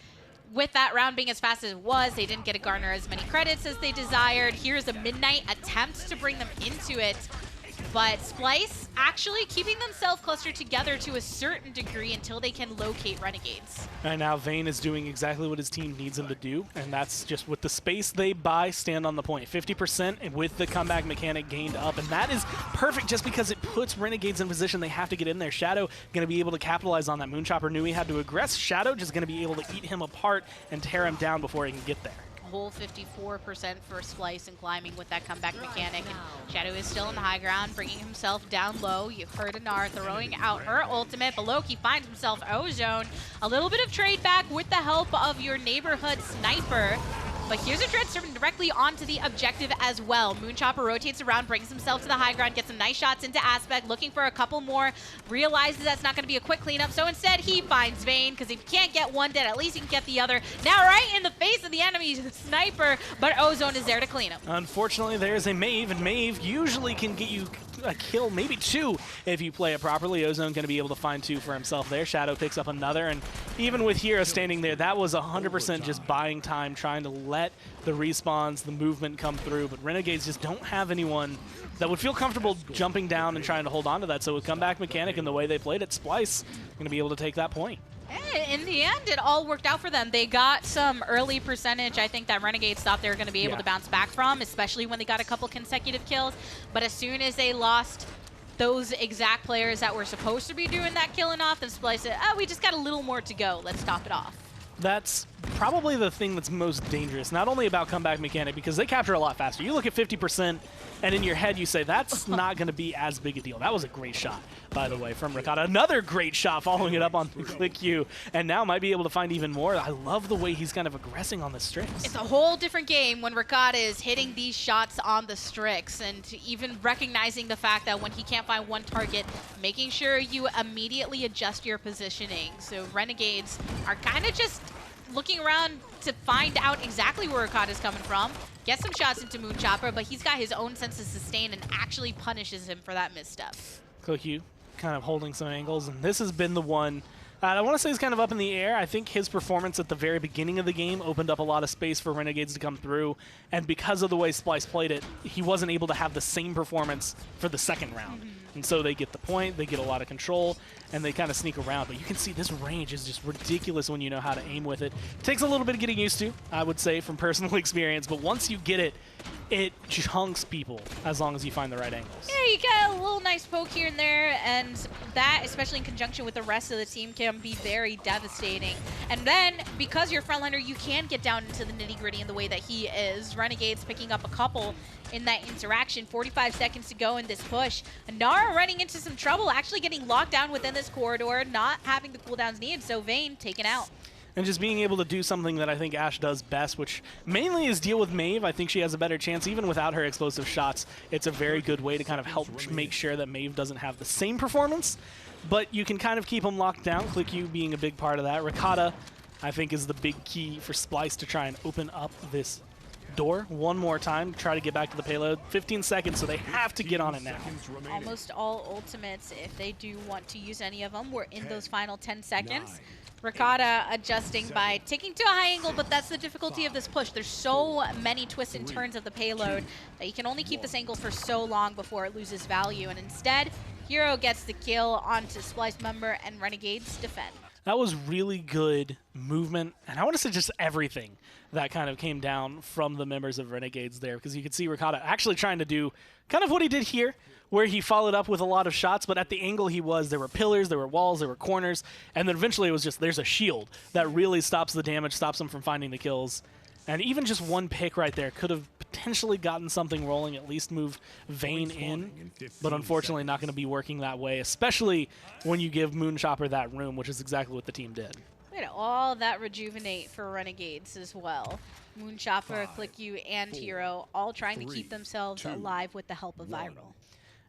with that round being as fast as it was, they didn't get to garner as many credits as they desired. Here's a Midnight attempt to bring them into it. But Splyce actually keeping themselves clustered together to a certain degree until they can locate Renegades. And now Vayne is doing exactly what his team needs him to do, and that's just with the space they buy, stand on the point. 50% with the comeback mechanic gained up, and that is perfect just because it puts Renegades in position. They have to get in there. Shadow going to be able to capitalize on that. Moonchopper knew he had to aggress. Shadow just going to be able to eat him apart and tear him down before he can get there. Whole 54% for Splyce and climbing with that comeback mechanic. And Shadow is still in the high ground, bringing himself down low. You heard Anar throwing out her ultimate, but Loki finds himself ozone. A little bit of trade back with the help of your neighborhood sniper. But here's a Dread serving directly onto the objective as well. Moonchopper rotates around, brings himself to the high ground, gets some nice shots into Aspect, looking for a couple more, realizes that's not going to be a quick cleanup, so instead he finds Vayne, because if he can't get one dead, at least he can get the other. Now right in the face of the enemy sniper, but Ozone is there to clean him. Unfortunately, there's a Maeve, and Maeve usually can get you a kill, maybe 2 if you play it properly. Ozone going to be able to find 2 for himself there. Shadow picks up another, and even with Hero standing there, that was 100% just buying time, trying to let the respawns, the movement come through, but Renegades just don't have anyone that would feel comfortable jumping down and trying to hold on to that. So with comeback mechanic and the way they played it, Splyce going to be able to take that point. In the end, it all worked out for them. They got some early percentage, I think, that Renegades thought they were going to be able to bounce back from, especially when they got a couple consecutive kills. But as soon as they lost those exact players that were supposed to be doing that killing off, then Splyce said, oh, we just got a little more to go. Let's top it off. That's probably the thing that's most dangerous, not only about comeback mechanic, because they capture a lot faster. You look at 50%, and in your head you say, that's not going to be as big a deal. That was a great shot, by the way, from Ricotta. Another great shot following it up on the click Q, and now might be able to find even more. I love the way he's kind of aggressing on the Strix. It's a whole different game when Ricotta is hitting these shots on the Strix, and even recognizing the fact that when he can't find one target, making sure you immediately adjust your positioning. So Renegades are kind of just looking around to find out exactly where Ricotta's coming from, get some shots into Moonchopper, but he's got his own sense of sustain and actually punishes him for that misstep. Kokyu kind of holding some angles, and this has been the one I want to say he's kind of up in the air. I think his performance at the very beginning of the game opened up a lot of space for Renegades to come through, and because of the way Splyce played it, he wasn't able to have the same performance for the second round. And so they get the point, they get a lot of control, and they kind of sneak around. But you can see this range is just ridiculous when you know how to aim with it. It takes a little bit of getting used to, I would say, from personal experience, but once you get it, it chunks people as long as you find the right angles. Yeah, you get a little nice poke here and there, and that, especially in conjunction with the rest of the team, can be very devastating. And then, because you're a frontliner, you can get down into the nitty-gritty in the way that he is. Renegades picking up a couple in that interaction. 45 seconds to go in this push. Nara running into some trouble, actually getting locked down within this corridor, not having the cooldowns needed, so Vayne taken out. And just being able to do something that I think Ashe does best, which mainly is deal with Maeve. I think she has a better chance, even without her explosive shots. It's a very good way to kind of help make sure that Maeve doesn't have the same performance, but you can kind of keep them locked down. ClickU being a big part of that. Ricotta, I think, is the big key for Splyce to try and open up this door one more time, try to get back to the payload. 15 seconds, so they have to get on it now. Almost all ultimates, if they do want to use any of them, were in those final 10 seconds. Ricotta adjusting by taking to a high angle, but that's the difficulty of this push. There's so many twists and turns of the payload that you can only keep this angle for so long before it loses value. And instead, Hero gets the kill onto Splyce member, and Renegades defend. That was really good movement, and I want to say just everything that kind of came down from the members of Renegades there, because you could see Ricotta actually trying to do kind of what he did here, where he followed up with a lot of shots, but at the angle he was, there were pillars, there were walls, there were corners, and then eventually it was just, there's a shield that really stops the damage, stops him from finding the kills. And even just one pick right there could have potentially gotten something rolling, at least move Vayne in, but unfortunately not going to be working that way, especially when you give Moonchopper that room, which is exactly what the team did. Look at all that rejuvenate for Renegades as well. Moonchopper, ClickU, and Hero all trying to keep themselves alive with the help of Viral.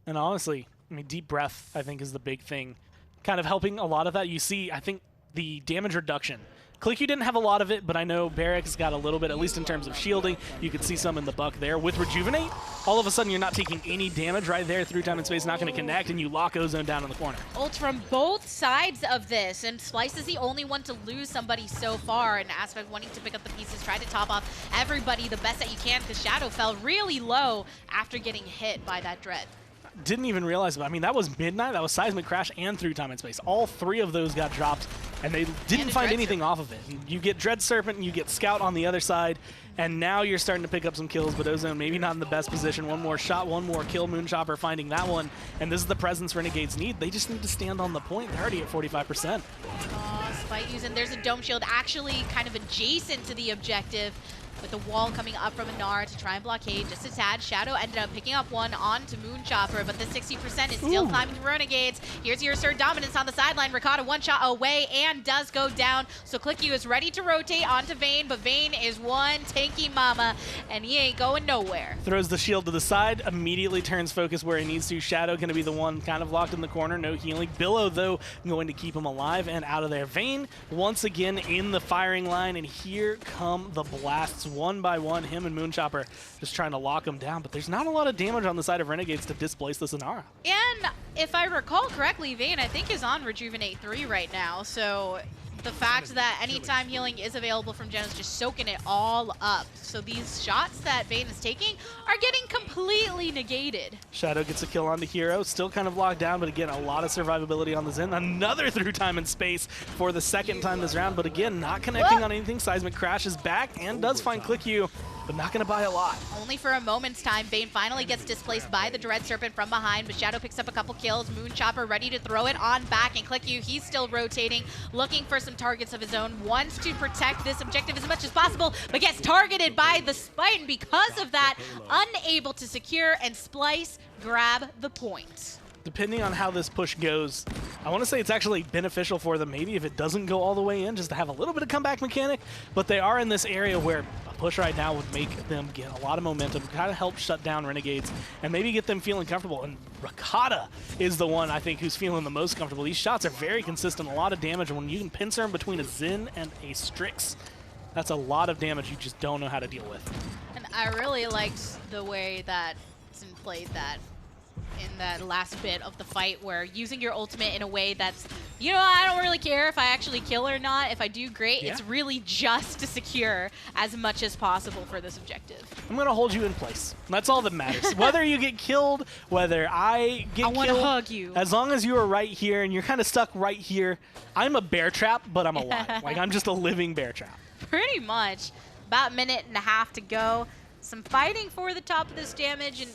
And honestly, I mean, deep breath, I think, is the big thing. Kind of helping a lot of that. You see, I think, the damage reduction. ClickU didn't have a lot of it, but I know Barrick's got a little bit, at least in terms of shielding. You could see some in the buck there. With Rejuvenate, all of a sudden you're not taking any damage right there. Through time and space, not going to connect, and you lock Ozone down in the corner. Ult from both sides of this, and Splyce is the only one to lose somebody so far. And Aspect wanting to pick up the pieces, try to top off everybody the best that you can, because Shadow fell really low after getting hit by that Dread. Didn't even realize, but I mean, that was Midnight, that was Seismic Crash, and Through Time and Space. All three of those got dropped, and they didn't find anything off of it. You get Dread Serpent, and you get Scout on the other side, and now you're starting to pick up some kills, but Ozone maybe not in the best position. One more shot, one more kill, Moonchopper finding that one, and this is the presence Renegades need. They just need to stand on the point. They're already at 45%. Spite using, there's a Dome Shield actually kind of adjacent to the objective, with the wall coming up from Anar to try and blockade just a tad. Shadow ended up picking up one onto Moonchopper, but the 60% is still climbing to Renegades. Here's your Assert Dominance on the sideline. Ricotta one shot away and does go down. So ClickU is ready to rotate onto Vayne, but Vayne is one tanky mama, and he ain't going nowhere. Throws the shield to the side, immediately turns focus where he needs to. Shadow going to be the one kind of locked in the corner, no healing. Billow, though, going to keep him alive and out of there. Vayne, once again, in the firing line, and here come the blasts. One by one, him and Moonchopper just trying to lock him down, but there's not a lot of damage on the side of Renegades to displace the Zanara. And if I recall correctly, Vayne, I think, is on Rejuvenate 3 right now, so the fact that anytime healing is available from Jen is just soaking it all up. So these shots that Vayne is taking are getting completely negated. Shadow gets a kill on the Hero, still kind of locked down, but again, a lot of survivability on the Zen. Another Through Time and Space for the second time this round, but again, not connecting on anything. Seismic Crash is back and does find ClickU, but not going to buy a lot. Only for a moment's time. Vayne finally gets displaced by the Dread Serpent from behind, but Shadow picks up a couple kills. Moonchopper ready to throw it on back, and ClickU, he's still rotating, looking for some targets of his own, wants to protect this objective as much as possible, but gets targeted by the Spite, and because of that, unable to secure, and Splyce grab the point. Depending on how this push goes, I want to say it's actually beneficial for them, maybe if it doesn't go all the way in, just to have a little bit of comeback mechanic, but they are in this area where a push right now would make them get a lot of momentum, kind of help shut down Renegades, and maybe get them feeling comfortable. And Ricotta is the one, I think, who's feeling the most comfortable. These shots are very consistent, a lot of damage, and when you can pincer them between a Zen and a Strix, that's a lot of damage you just don't know how to deal with. And I really liked the way that Zen played that in that last bit of the fight, where using your ultimate in a way that's, you know, I don't really care if I actually kill or not. If I do, great. Yeah. It's really just to secure as much as possible for this objective. I'm going to hold you in place. That's all that matters. Whether you get killed, whether I get killed. I want to hug you. As long as you are right here and you're kind of stuck right here, I'm a bear trap, but I'm alive. Like, I'm just a living bear trap. Pretty much. About a minute and a half to go. some fighting for the top of this damage, and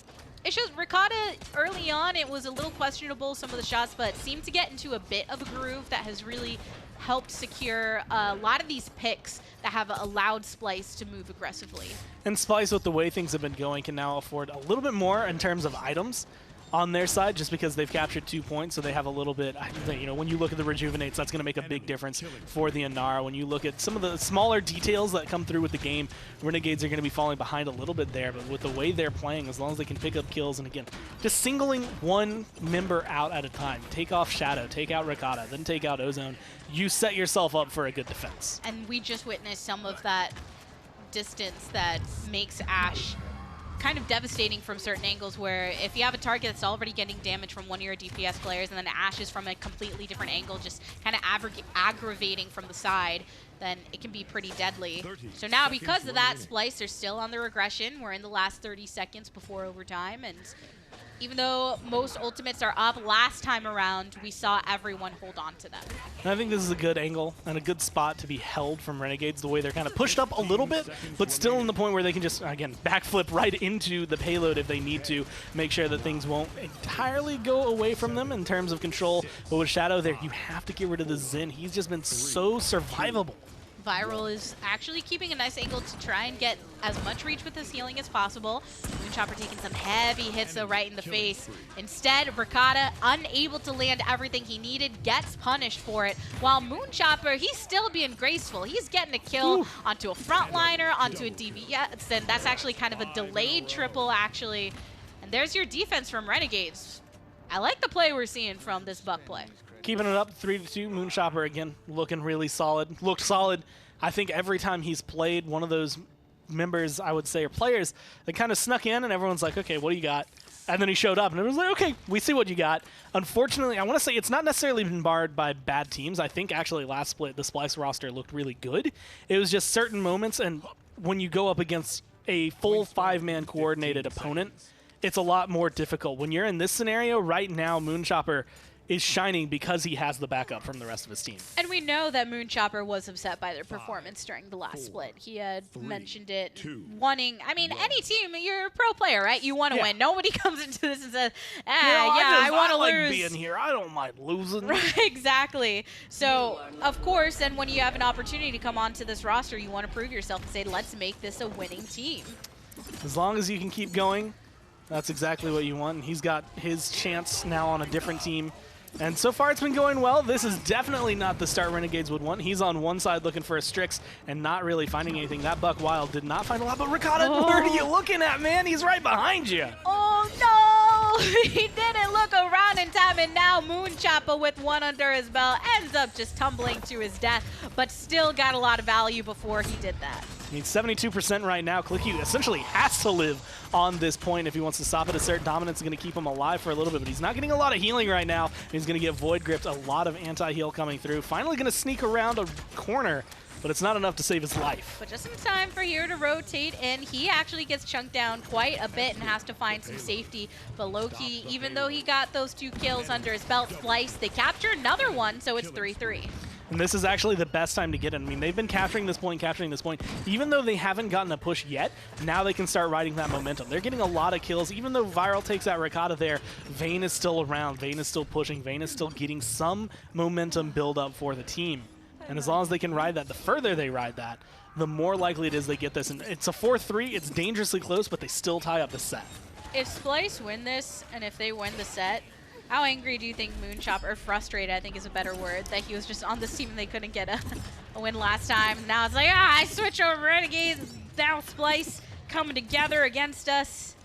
it's just Ricotta early on, it was a little questionable, some of the shots, but seemed to get into a bit of a groove that has really helped secure a lot of these picks that have allowed Splyce to move aggressively. And Splyce, with the way things have been going, can now afford a little bit more in terms of items on their side, just because they've captured 2 points, so they have a little bit, you know, when you look at the rejuvenates, that's going to make a big difference for the Inara. When you look at some of the smaller details that come through with the game, Renegades are going to be falling behind a little bit there, but with the way they're playing, as long as they can pick up kills, and again, just singling one member out at a time, take off Shadow, take out Ricotta, then take out Ozone, you set yourself up for a good defense. And we just witnessed some of that distance that makes Ashe kind of devastating from certain angles, where if you have a target that's already getting damage from one of your DPS players and then Ashe is from a completely different angle, just kind of aggravating from the side, then it can be pretty deadly. So now because of that, Splyce are still on the regression. We're in the last 30 seconds before overtime, and even though most ultimates are up last time around, we saw everyone hold on to them. And I think this is a good angle and a good spot to be held from Renegades, the way they're kind of pushed up a little bit, but still in the point where they can just, again, backflip right into the payload if they need to, make sure that things won't entirely go away from them in terms of control. But with Shadow there, you have to get rid of the Zen. He's just been so survivable. Viral is actually keeping a nice angle to try and get as much reach with his healing as possible. Moonchopper taking some heavy hits though right in the face. Instead, Ricotta, unable to land everything he needed, gets punished for it. While Moonchopper, he's still being graceful. He's getting a kill onto a frontliner, onto a DPS, and that's actually kind of a delayed triple actually. And there's your defense from Renegades. I like the play we're seeing from this Buck play. Keeping it up 3-2. Moonchopper again looking really solid. Looked solid. I think every time he's played, one of those members, I would say, or players, they kind of snuck in and everyone's like, okay, what do you got? And then he showed up and everyone's like, okay, we see what you got. Unfortunately, I want to say it's not necessarily been barred by bad teams. I think actually last split, the Splyce roster looked really good. It was just certain moments, and when you go up against a full 5-man coordinated opponent, it's a lot more difficult. When you're in this scenario right now, Moonchopper is shining because he has the backup from the rest of his team. And we know that Moonchopper was upset by their performance during the last split. He had mentioned it, wanting, I mean, any team, you're a pro player, right? You want to win. Nobody comes into this and says, I want to lose. I like being here. I don't mind losing. Right, exactly. So, of course, then when you have an opportunity to come onto this roster, you want to prove yourself and say, let's make this a winning team. As long as you can keep going, that's exactly what you want. And he's got his chance now on a different team. And so far it's been going well. This is definitely not the start Renegades would want. He's on one side looking for a Strix and not really finding anything. That Buck Wild did not find a lot, but Ricotta, where are you looking at, man? He's right behind you. Oh, no! He didn't look around in time, and now Moonchopper with one under his belt ends up just tumbling to his death, but still got a lot of value before he did that. He's 72% right now. Clicky essentially has to live on this point if he wants to stop it. Assert Dominance is going to keep him alive for a little bit, but he's not getting a lot of healing right now. He's going to get Void Gripped, a lot of anti-heal coming through. Finally going to sneak around a corner, but it's not enough to save his life. But just in time for here to rotate in. He actually gets chunked down quite a bit and has to find some safety. But low-key, even though he got those 2 kills under his belt, Splyce, they capture another one, so it's 3-3. And this is actually the best time to get it. I mean, they've been capturing this point. Even though they haven't gotten a push yet, now they can start riding that momentum. They're getting a lot of kills. Even though Viral takes out Ricotta there, Vayne is still around. Vayne is still pushing. Vayne is still getting some momentum build up for the team. And as long as they can ride that, the further they ride that, the more likely it is they get this. And it's a 4-3. It's dangerously close, but they still tie up the set. If Splyce win this, and if they win the set, how angry do you think Moonchopper, or frustrated I think is a better word, that he was just on this team and they couldn't get a win last time? Now it's like, I switch over Renegades, now Splyce coming together against us.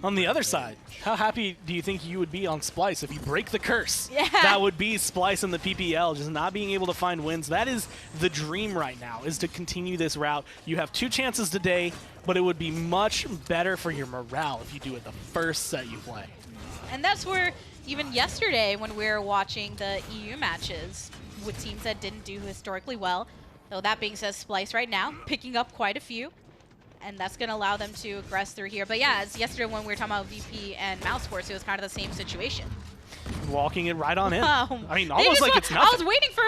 On the other side, how happy do you think you would be on Splyce if you break the curse? Yeah. That would be Splyce in the PPL, just not being able to find wins. That is the dream right now, is to continue this route. You have 2 chances today, but it would be much better for your morale if you do it the first set you play. And that's where, even yesterday when we were watching the EU matches with teams that didn't do historically well, though that being said, Splyce right now picking up quite a few, and that's going to allow them to aggress through here. But yeah, as yesterday when we were talking about VP and Mouse Sports, it was kind of the same situation. walking it right on in. Wow. I mean, almost like it's I nothing. was waiting for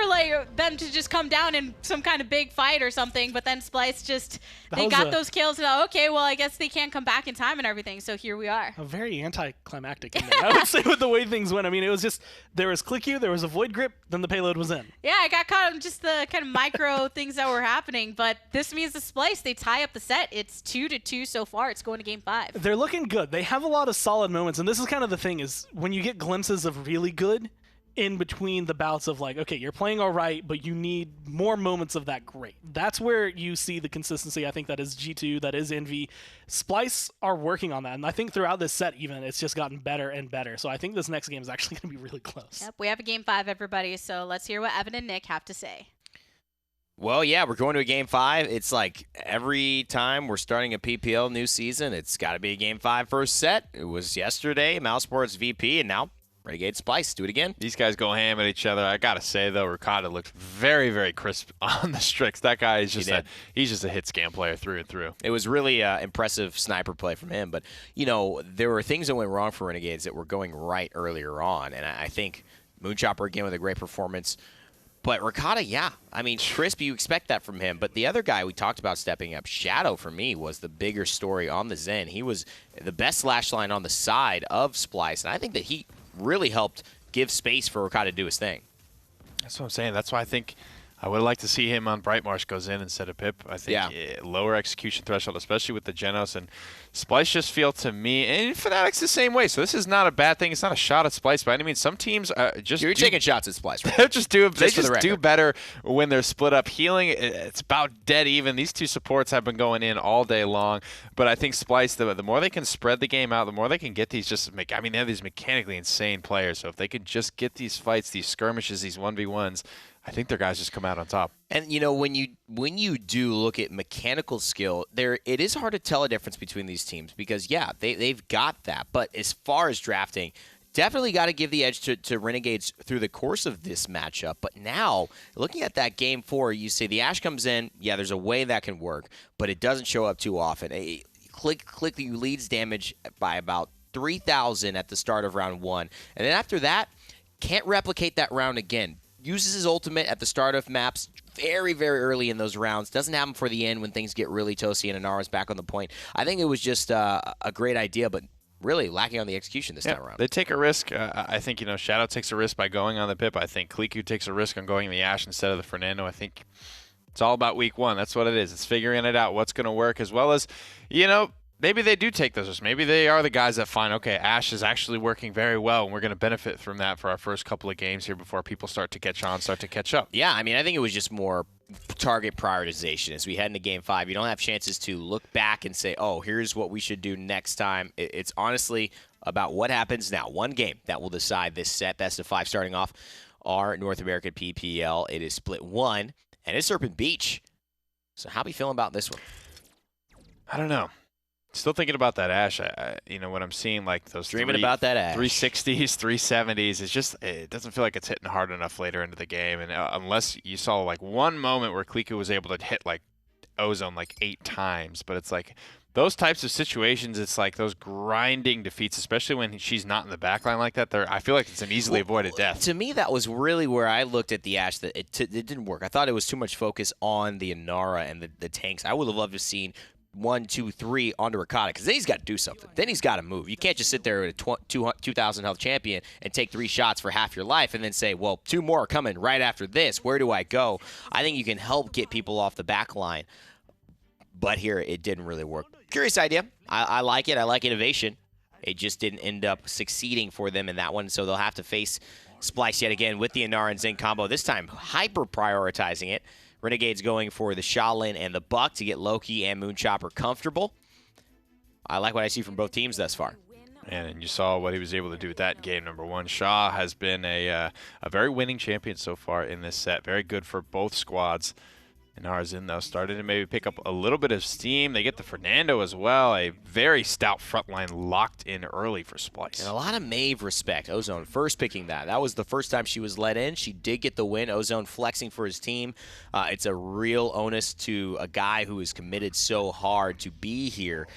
them to just come down in some kind of big fight or something, but then Splyce just they got those kills. And okay, well, I guess they can't come back in time and everything. So here we are. A very anticlimactic ending, I would say, with the way things went. I mean, it was just there was click you, there was a void grip, then the payload was in. Yeah, I got caught on just the kind of micro things that were happening, but this means the Splyce, they tie up the set. It's 2-2 so far. It's going to game 5. They're looking good. They have a lot of solid moments, and this is kind of the thing is when you get glimpses of really good in between the bouts of like, okay, you're playing all right, but you need more moments of that great. That's where you see the consistency. I think that is G2, that is Envy. Splyce are working on that, and I think throughout this set even, it's just gotten better and better. So I think this next game is actually going to be really close. Yep, we have a game 5, everybody, so let's hear what Evan and Nick have to say. Well, yeah, we're going to a game 5. It's like every time we're starting a PPL new season, it's got to be a game 5 first set. It was yesterday, Mousesports VP, and now Renegade Splyce. Do it again. These guys go ham at each other. I got to say, though, Ricotta looked very, very crisp on the Strix. That guy is just he's just a hit scan player through and through. It was really impressive sniper play from him. But, you know, there were things that went wrong for Renegades that were going right earlier on. And I think Moonchopper, again, with a great performance. But Ricotta, yeah. I mean, crisp, you expect that from him. But the other guy we talked about stepping up, Shadow, for me, was the bigger story on the Zen. He was the best slash line on the side of Splyce. And I think that he really helped give space for Ricotta to do his thing. That's what I'm saying. That's why I think I would like to see him on Brightmarsh goes in instead of Pip. I think lower execution threshold, especially with the Genos. And Splyce just feel to me, and Fnatic's the same way. So this is not a bad thing. It's not a shot at Splyce by any means. Some teams just You're taking shots at Splyce. Right? they just do better when they're split up. Healing, it's about dead even. These two supports have been going in all day long. But I think Splyce, the more they can spread the game out, the more they can get these they have these mechanically insane players. So if they could just get these fights, these skirmishes, these 1v1s, I think their guys just come out on top. And, you know, when you do look at mechanical skill, it is hard to tell a difference between these teams because, yeah, they've got that. But as far as drafting, definitely got to give the edge to Renegades through the course of this matchup. But now, looking at that game 4, you say the Ashe comes in, yeah, there's a way that can work, but it doesn't show up too often. Click leads damage by about 3,000 at the start of round 1. And then after that, can't replicate that round again. Uses his ultimate at the start of maps very, very early in those rounds. Doesn't have him for the end when things get really toasty and Inara's back on the point. I think it was just a great idea, but really lacking on the execution this time around. They take a risk. I think, you know, Shadow takes a risk by going on the Pip. I think Kliku takes a risk on going the Ashe instead of the Fernando. I think it's all about week 1. That's what it is. It's figuring it out, what's going to work, as well as, you know, maybe they do take those risks. Maybe they are the guys that find, okay, Ashe is actually working very well, and we're going to benefit from that for our first couple of games here before people start to catch up. Yeah, I mean, I think it was just more target prioritization. As we head into Game 5, you don't have chances to look back and say, oh, here's what we should do next time. It's honestly about what happens now. One game that will decide this set, best of 5 starting off our North American PPL. It is split 1, and it's Serpent Beach. So how are we feeling about this one? I don't know. Still thinking about that Ashe. You know, when I'm seeing like those dreaming about that Ashe 360s, 370s, it's just it doesn't feel like it's hitting hard enough later into the game. And unless you saw like one moment where Kliku was able to hit like Ozone like 8 times, but it's like those types of situations. It's like those grinding defeats, especially when she's not in the backline like that. I feel like it's an easily avoided death. To me, that was really where I looked at the Ashe. That it didn't work. I thought it was too much focus on the Inara and the tanks. I would have loved to have seen 1, 2, 3 onto Ricotta, because then he's got to do something. Then he's got to move. You can't just sit there with a 2,000 health champion and take 3 shots for half your life and then say, well, 2 more are coming right after this. Where do I go? I think you can help get people off the back line. But here, it didn't really work. Curious idea. I like it. I like innovation. It just didn't end up succeeding for them in that one, so they'll have to face Splyce yet again with the Inara and Zen combo, this time hyper-prioritizing it. Renegades going for the Shaolin and the Buck to get Loki and Moonchopper comfortable. I like what I see from both teams thus far. And you saw what he was able to do with that game number 1. Shaw has been a very winning champion so far in this set. Very good for both squads. Inara's in, though, started to maybe pick up a little bit of steam. They get the Fernando as well. A very stout front line locked in early for Splyce. And a lot of Maeve respect. Ozone first picking that. That was the first time she was let in. She did get the win. Ozone flexing for his team. It's a real onus to a guy who is committed so hard to be here.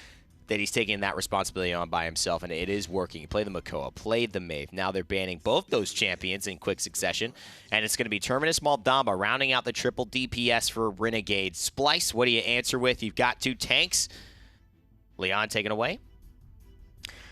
that he's taking that responsibility on by himself, and it is working. He played the Makoa, played the Maeve. Now they're banning both those champions in quick succession, and it's going to be Terminus Moldamba rounding out the triple DPS for Renegades. Splyce, what do you answer with? You've got 2 tanks. Leon taking away.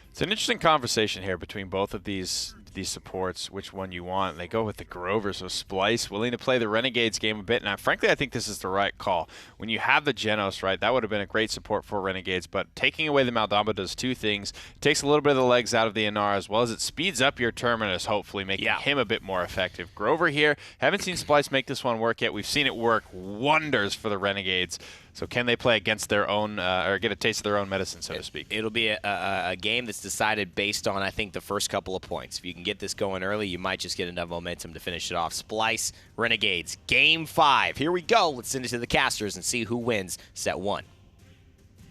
It's an interesting conversation here between both of these supports, which one you want. And they go with the Grover, so Splyce willing to play the Renegades game a bit. And frankly, I think this is the right call. When you have the Genos, right, that would have been a great support for Renegades, but taking away the Moldamba does 2 things. It takes a little bit of the legs out of the Inara, as well as it speeds up your Terminus, hopefully making him a bit more effective. Grover here, haven't seen Splyce make this one work yet. We've seen it work wonders for the Renegades. So can they play against their own, or get a taste of their own medicine, so to speak? It'll be a game that's decided based on, I think, the first couple of points. If you can get this going early, you might just get enough momentum to finish it off. Splyce, Renegades, Game 5. Here we go. Let's send it to the casters and see who wins set 1.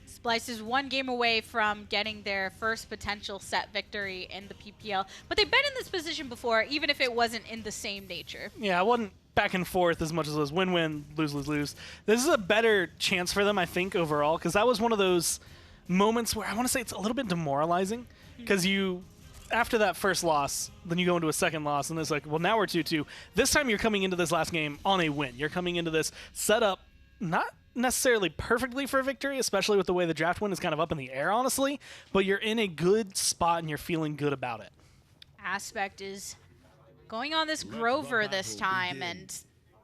Splyce is 1 game away from getting their first potential set victory in the PPL. But they've been in this position before, even if it wasn't in the same nature. Yeah, it wasn't back and forth as much as it was win-win, lose-lose-lose. This is a better chance for them, I think, overall, because that was one of those moments where I want to say it's a little bit demoralizing, because after that first loss, then you go into a second loss, and it's like, well, now we're 2-2. This time you're coming into this last game on a win. You're coming into this set up not necessarily perfectly for a victory, especially with the way the draft win is kind of up in the air, honestly, but you're in a good spot and you're feeling good about it. Aspect is going on this Grover this time, and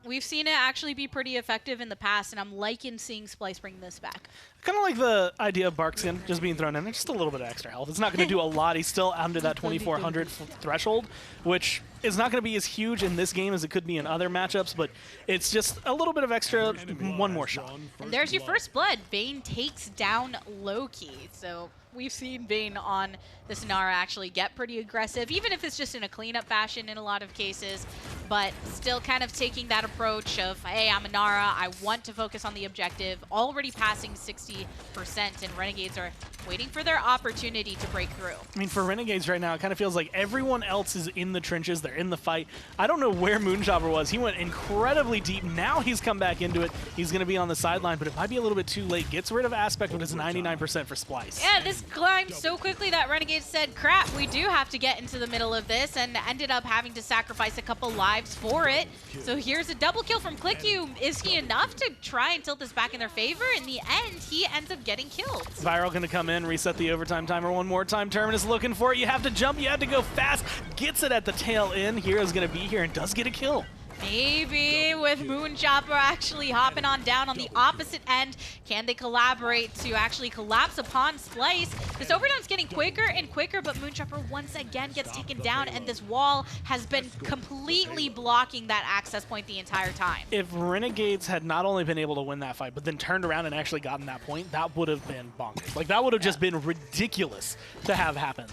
we've seen it actually be pretty effective in the past, and I'm liking seeing Splyce bring this back. Kind of like the idea of Barkskin just being thrown in there, just a little bit of extra health. It's not going to do a lot. He's still under that 2,400 threshold, which is not going to be as huge in this game as it could be in other matchups, but it's just a little bit of extra, 1 more shot. And there's your first blood. Vayne takes down Loki, so we've seen Vayne on the Inara actually get pretty aggressive, even if it's just in a cleanup fashion in a lot of cases, but still kind of taking that approach of, hey, I'm Inara, I want to focus on the objective, already passing 60%, and Renegades are waiting for their opportunity to break through. I mean, for Renegades right now, it kind of feels like everyone else is in the trenches, they're in the fight. I don't know where Moonchopper was. He went incredibly deep. Now he's come back into it. He's going to be on the sideline, but it might be a little bit too late. Gets rid of Aspect, but it's 99% for Splyce. Yeah, this climbed so quickly that Renegades said, crap, we do have to get into the middle of this, and ended up having to sacrifice a couple lives for it. So here's a double kill from ClickU. Is he enough to try and tilt this back in their favor? In the end, he ends up getting killed. Viral going to come in, reset the overtime timer 1 more time. Terminus looking for it. You have to jump, you have to go fast. Gets it at the tail end. Hero's going to be here and does get a kill. Maybe with Moonchopper actually hopping on down on the opposite end. Can they collaborate to actually collapse upon Splyce? This overtime's getting quicker and quicker, but Moonchopper once again gets taken down, and this wall has been completely blocking that access point the entire time. If Renegades had not only been able to win that fight, but then turned around and actually gotten that point, that would have been bonkers. Like, that would have just been ridiculous to have happen,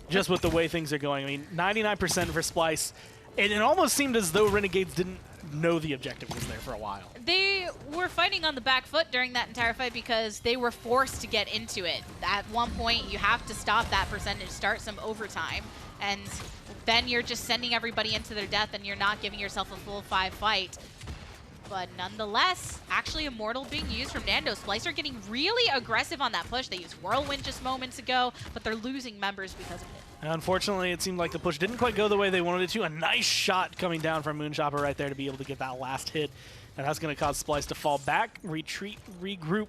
just with the way things are going. I mean, 99% for Splyce. And it almost seemed as though Renegades didn't know the objective was there for a while. They were fighting on the back foot during that entire fight because they were forced to get into it. At one point, you have to stop that percentage, start some overtime, and then you're just sending everybody into their death and you're not giving yourself a full 5 fight. But nonetheless, actually Immortal being used from Nando. Splyce are getting really aggressive on that push. They used Whirlwind just moments ago, but they're losing members because of it. Unfortunately, it seemed like the push didn't quite go the way they wanted it to. A nice shot coming down from Moonchopper right there to be able to get that last hit. And that's going to cause Splyce to fall back, retreat, regroup,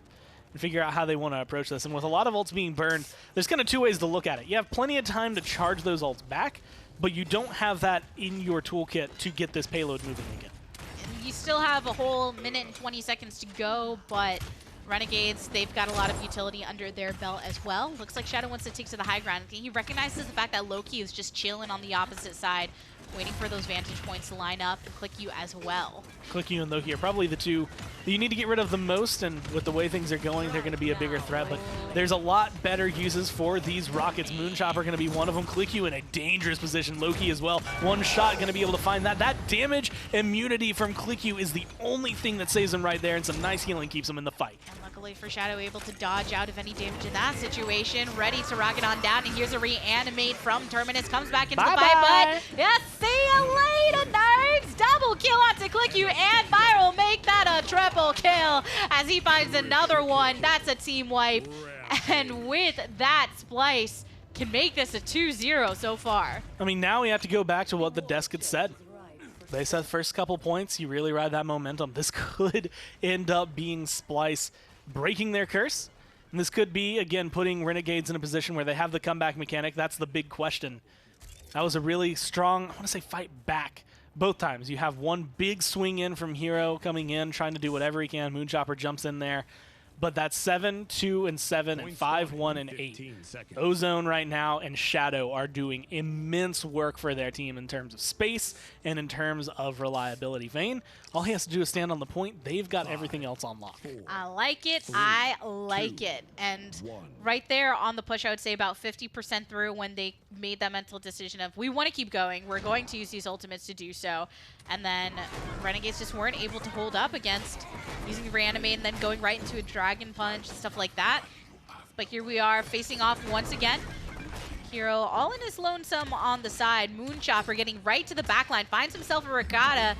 and figure out how they want to approach this. And with a lot of ults being burned, there's kind of 2 ways to look at it. You have plenty of time to charge those ults back, but you don't have that in your toolkit to get this payload moving again. And you still have a whole minute and 20 seconds to go, but Renegades, they've got a lot of utility under their belt as well. Looks like Shadow wants to take to the high ground. He recognizes the fact that Loki is just chilling on the opposite side, waiting for those vantage points to line up, and ClickU as well. ClickU and Loki are probably the 2 that you need to get rid of the most, and with the way things are going, they're going to be a bigger threat. But there's a lot better uses for these rockets. Moonchopper going to be one of them. ClickU in a dangerous position. Loki as well. 1 shot going to be able to find that. That damage immunity from ClickU is the only thing that saves him right there, and some nice healing keeps him in the fight. And luckily for Shadow, able to dodge out of any damage in that situation. Ready to rocket on down, and here's a reanimate from Terminus. Comes back into the fight, but yeah, see you later, nerds! Double kill onto ClickU, and Viral make that a triple kill as he finds another one. That's a team wipe. And with that, Splyce can make this a 2-0 so far. I mean, now we have to go back to what the desk had said. They said first couple points, you really ride that momentum. This could end up being Splyce breaking their curse. And this could be, again, putting Renegades in a position where they have the comeback mechanic. That's the big question. That was a really strong, I want to say, fight back. Both times. You have one big swing in from Hero coming in, trying to do whatever he can. Moonchopper jumps in there. But that's 7, 2, and 7, and 5, 1, and 8. Ozone right now and Shadow are doing immense work for their team in terms of space and in terms of reliability. Vayne, all he has to do is stand on the point. They've got everything else on lock. I like it. I like it. And right there on the push, I would say about 50% through when they made that mental decision of, we want to keep going. We're going to use these ultimates to do so. And then Renegades just weren't able to hold up against using the reanimate and then going right into a dragon punch, stuff like that. But here we are facing off once again. Hero all in his lonesome on the side. Moonchopper getting right to the back line, finds himself a regatta,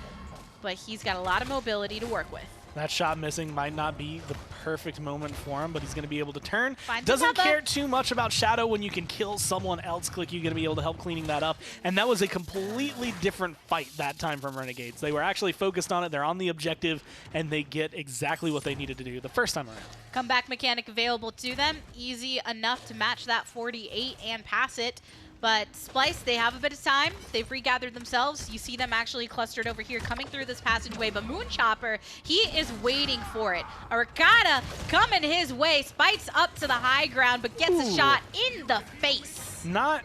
but he's got a lot of mobility to work with. That shot missing might not be the perfect moment for him, but he's going to be able to turn. Finds Doesn't care too much about Shadow when you can kill someone else. Click, you're going to be able to help cleaning that up. And that was a completely different fight that time from Renegades. They were actually focused on it. They're on the objective, and they get exactly what they needed to do the first time around. Comeback mechanic available to them. Easy enough to match that 48 and pass it. But Splyce, they have a bit of time. They've regathered themselves. You see them actually clustered over here coming through this passageway. But Moonchopper, he is waiting for it. A regatta coming his way. Spikes up to the high ground, but gets a shot in the face. Not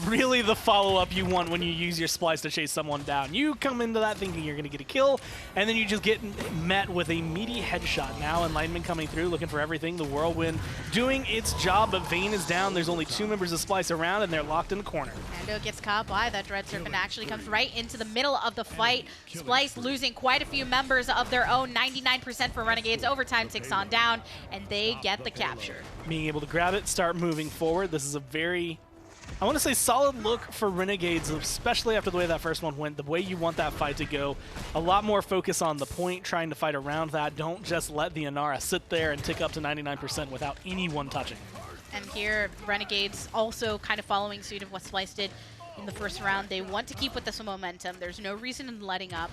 really the follow-up you want when you use your Splyce to chase someone down. You come into that thinking you're going to get a kill, and then you just get met with a meaty headshot. Now Enlightenment coming through, looking for everything. The Whirlwind doing its job, but Vayne is down. There's only 2 members of Splyce around, and they're locked in the corner. Nando gets caught by that Dread Serpent, actually comes right into the middle of the fight. Splyce losing quite a few members of their own. 99% for Renegades. Overtime ticks on down, and they get the capture. Being able to grab it, start moving forward. This is a very, I want to say, solid look for Renegades, especially after the way that first one went, the way you want that fight to go. A lot more focus on the point, trying to fight around that. Don't just let the Inara sit there and tick up to 99% without anyone touching. And here, Renegades also kind of following suit of what Splyce did in the first round. They want to keep with this momentum. There's no reason in letting up.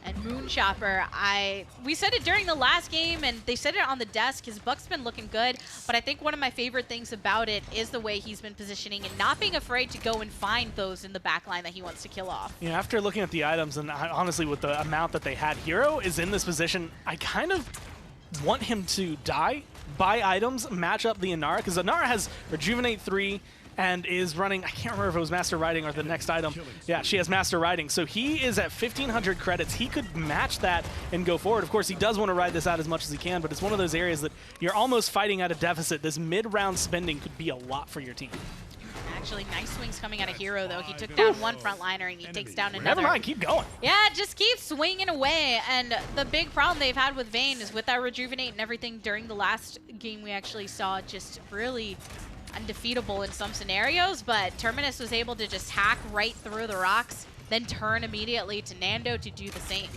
And Moonchopper, we said it during the last game, and they said it on the desk. His buck's been looking good, but I think one of my favorite things about it is the way he's been positioning and not being afraid to go and find those in the back line that he wants to kill off. Yeah, after looking at the items, and honestly with the amount that they had, Hero is in this position. I kind of want him to die, buy items, match up the Inara, because Inara has Rejuvenate 3, and is running, I can't remember if it was Master Riding or the next item. Yeah, she has Master Riding. So he is at 1,500 credits. He could match that and go forward. Of course, he does want to ride this out as much as he can, but it's one of those areas that you're almost fighting at a deficit. This mid-round spending could be a lot for your team. Actually, nice swings coming out of Hero, though. He took down one frontliner, and he takes down another. Never mind, keep going. Yeah, just keep swinging away. And the big problem they've had with Vayne is with that Rejuvenate and everything during the last game we actually saw just really undefeatable in some scenarios, but Terminus was able to just hack right through the rocks, then turn immediately to Nando to do the same.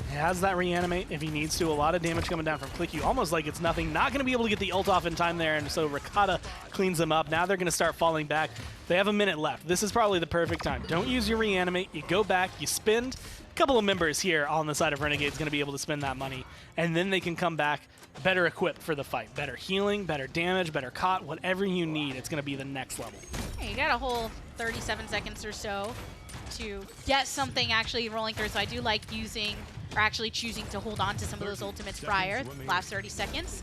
He has that reanimate if he needs to. A lot of damage coming down from Click You, almost like it's nothing. Not going to be able to get the ult off in time there, and so Ricotta cleans them up. Now they're going to start falling back. They have a minute left. This is probably the perfect time. Don't use your reanimate. You go back, you spend. A couple of members here on the side of Renegades going to be able to spend that money, and then they can come back better equipped for the fight. Better healing, better damage, better caught, whatever you need, it's going to be the next level. Hey, you got a whole 37 seconds or so to get something actually rolling through, so I do like using, or actually choosing to hold on to some of those ultimates prior, last 30 seconds.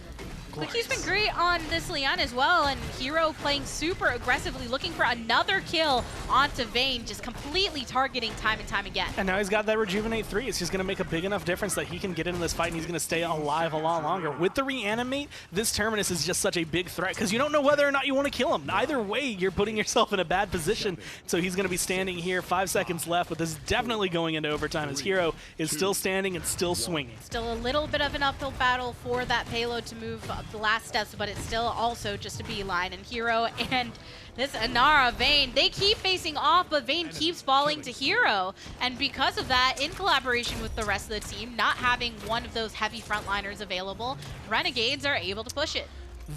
Click-You's been great on this Leon as well, and Hero playing super aggressively, looking for another kill onto Vayne, just completely targeting time and time again. And now he's got that Rejuvenate 3. It's just going to make a big enough difference that he can get into this fight, and he's going to stay alive a lot longer. With the Reanimate, this Terminus is just such a big threat, because you don't know whether or not you want to kill him. Either way, you're putting yourself in a bad position. So he's going to be standing here, 5 seconds left, but this is definitely going into overtime, as Hero is still standing and still swinging. Still a little bit of an uphill battle for that payload to move the last steps, but it's still also just a beeline. And Hero and this Inara Vayne, they keep facing off, but Vayne keeps falling to Hero. And because of that, in collaboration with the rest of the team, not having one of those heavy frontliners available, Renegades are able to push it.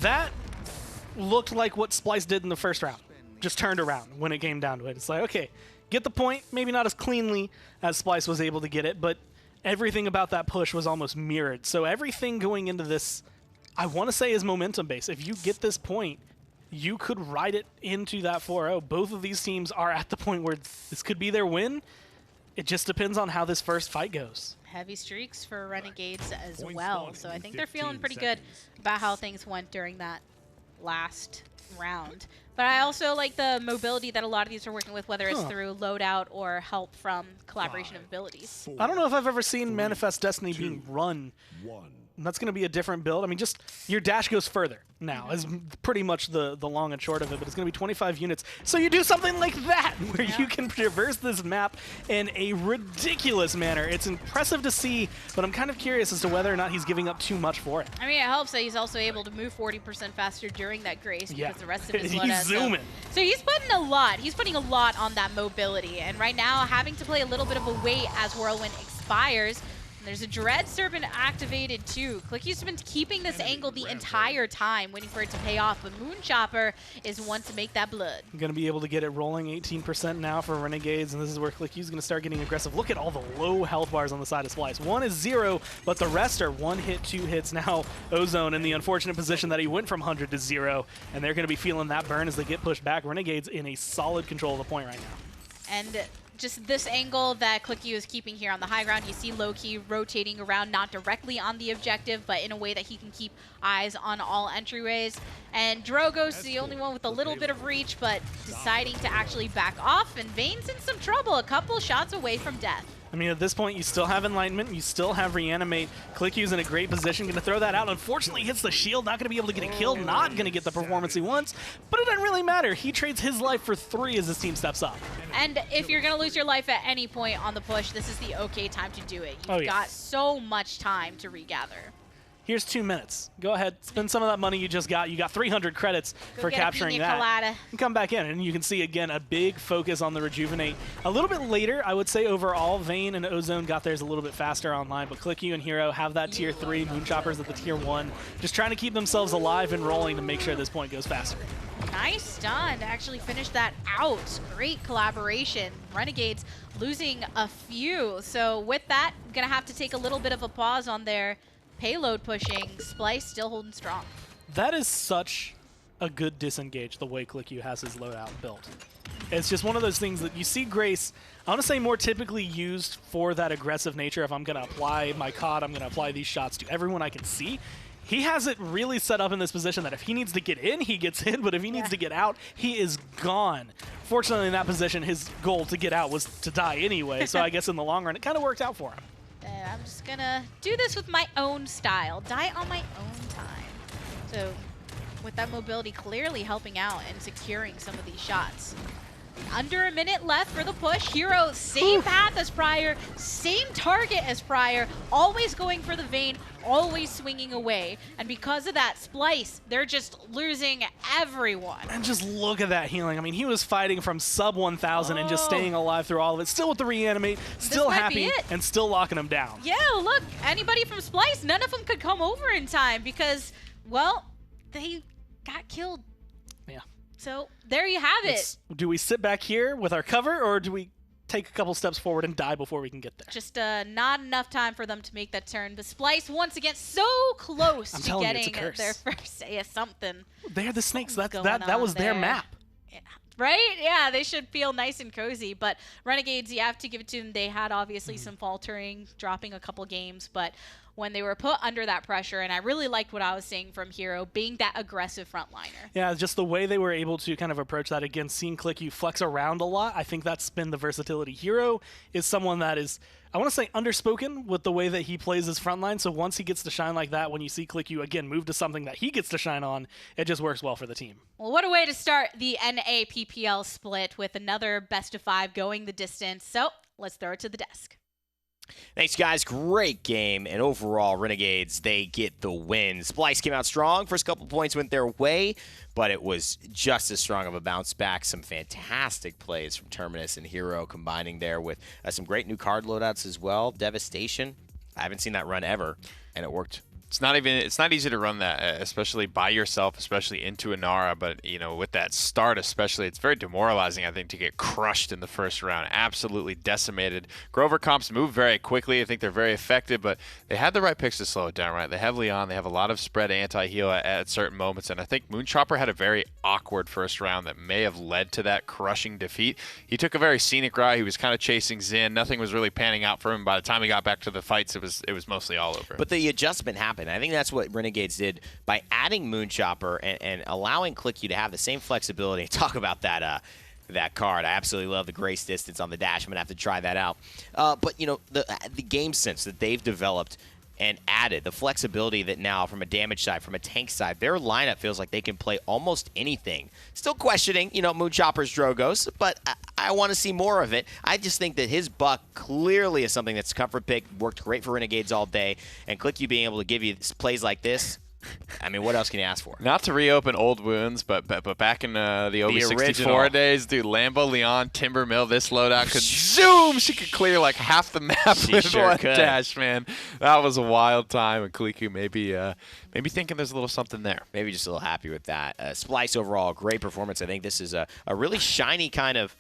That looked like what Splyce did in the first round. Just turned around when it came down to it. It's like, okay, get the point, maybe not as cleanly as Splyce was able to get it, but everything about that push was almost mirrored. So everything going into this, I want to say, is momentum-based. If you get this point, you could ride it into that 4-0. Both of these teams are at the point where this could be their win. It just depends on how this first fight goes. Heavy streaks for Renegades as well, so I think they're feeling pretty good about how things went during that last round. But I also like the mobility that a lot of these are working with, whether it's through loadout or help from collaboration of abilities. I don't know if I've ever seen Manifest Destiny being run. And that's going to be a different build. I mean, just your dash goes further now is pretty much the long and short of it, but it's going to be 25 units. So you do something like that where you can traverse this map in a ridiculous manner. It's impressive to see, but I'm kind of curious as to whether or not he's giving up too much for it. I mean, it helps that he's also able to move 40% faster during that grace because the rest of his loadout. He's zooming. So he's putting a lot. He's putting a lot on that mobility, and right now having to play a little bit of a wait as Whirlwind expires. And there's a Dread Serpent activated too. Clicky's been keeping this angle the entire time, waiting for it to pay off, but Moonchopper is one to make that blood. I'm going to be able to get it rolling 18% now for Renegades, and this is where Clicky's going to start getting aggressive. Look at all the low health bars on the side of Splyce. One is 0, but the rest are 1 hit, 2 hits. Now Ozone in the unfortunate position that he went from 100 to 0, and they're going to be feeling that burn as they get pushed back. Renegades in a solid control of the point right now. And just this angle that Clicky is keeping here on the high ground, you see Loki rotating around, not directly on the objective, but in a way that he can keep eyes on all entryways. And Drogo's the only one with a little bit of reach, but deciding to actually back off, and Vayne's in some trouble, a couple shots away from death. I mean, at this point, you still have Enlightenment, you still have Reanimate. Clicky's in a great position, going to throw that out. Unfortunately, hits the shield, not going to be able to get it killed, not going to get the performance he wants, but it doesn't really matter. He trades his life for 3 as his team steps up. And if you're going to lose your life at any point on the push, this is the okay time to do it. You've got so much time to regather. Here's 2 minutes. Go ahead, spend some of that money you just got. You got 300 credits for capturing that. And come back in, and you can see, again, a big focus on the Rejuvenate. A little bit later, I would say, overall, Vayne and Ozone got theirs a little bit faster online, but Clicky and Hero have that tier 3, Moonchoppers at the tier 1, just trying to keep themselves alive and rolling to make sure this point goes faster. Nice stun to actually finish that out. Great collaboration. Renegades losing a few. So with that, going to have to take a little bit of a pause on their payload pushing. Splyce still holding strong. That is such a good disengage, the way ClickU has his loadout built. It's just one of those things that you see Grace, I want to say more typically used for that aggressive nature. If I'm going to apply my COD, I'm going to apply these shots to everyone I can see. He has it really set up in this position that if he needs to get in, he gets in, but if he needs to get out, he is gone. Fortunately, in that position, his goal to get out was to die anyway, so I guess in the long run, it kind of worked out for him. I'm just gonna do this with my own style, die on my own time. So with that mobility clearly helping out and securing some of these shots. Under a minute left for the push. Hero, same path as prior, same target as prior, always going for the Vayne, always swinging away. And because of that, Splyce, they're just losing everyone. And just look at that healing. I mean, he was fighting from sub 1,000 and just staying alive through all of it. Still with the reanimate, still happy, and still locking him down. Yeah, look, anybody from Splyce, none of them could come over in time because, well, they got killed. Yeah. So there you have it. Do we sit back here with our cover, or do we take a couple steps forward and die before we can get there? Just not enough time for them to make that turn. But Splyce, once again, so close to getting their first something. They're the snakes. That was their map. Yeah. Right? Yeah, they should feel nice and cozy. But Renegades, you have to give it to them. They had obviously some faltering, dropping a couple games. But when they were put under that pressure, and I really liked what I was seeing from Hero, being that aggressive frontliner. Yeah, just the way they were able to kind of approach that. Again, seeing ClickU flex around a lot, I think that's been the versatility. Hero is someone that is, I want to say, underspoken with the way that he plays his frontline, so once he gets to shine like that, when you see ClickU, again, move to something that he gets to shine on, it just works well for the team. Well, what a way to start the NA PPL split with another best of 5 going the distance. So let's throw it to the desk. Thanks, guys. Great game. And overall, Renegades, they get the win. Splyce came out strong. First couple points went their way, but it was just as strong of a bounce back. Some fantastic plays from Terminus and Hero combining there with some great new card loadouts as well. Devastation. I haven't seen that run ever, and it worked. It's not easy to run that, especially by yourself, especially into Inara. But with that start, especially, it's very demoralizing. I think to get crushed in the first round, absolutely decimated. Grover comps move very quickly. I think they're very effective, but they had the right picks to slow it down. Right? They have Leon. They have a lot of spread anti-heal at certain moments, and I think Moonchopper had a very awkward first round that may have led to that crushing defeat. He took a very scenic route. He was kind of chasing Xin. Nothing was really panning out for him. By the time he got back to the fights, it was mostly all over. But the adjustment happened. I think that's what Renegades did by adding Moonchopper and allowing ClickU to have the same flexibility. Talk about that that card. I absolutely love the grace distance on the dash. I'm going to have to try that out. But, the game sense that they've developed and added, the flexibility that now from a damage side, from a tank side, their lineup feels like they can play almost anything. Still questioning, Moonchopper's Drogos, but I want to see more of it. I just think that his buck clearly is something that's comfort pick, worked great for Renegades all day, and ClickU being able to give you plays like this, I mean, what else can you ask for? Not to reopen old wounds, but back in the OB64 days, dude, Lambo, Leon, Timber Mill, this loadout could zoom. She could clear like half the map with one dash, man. That was a wild time. And ClickU maybe thinking there's a little something there. Maybe just a little happy with that. Splyce overall, great performance. I think this is a really shiny kind of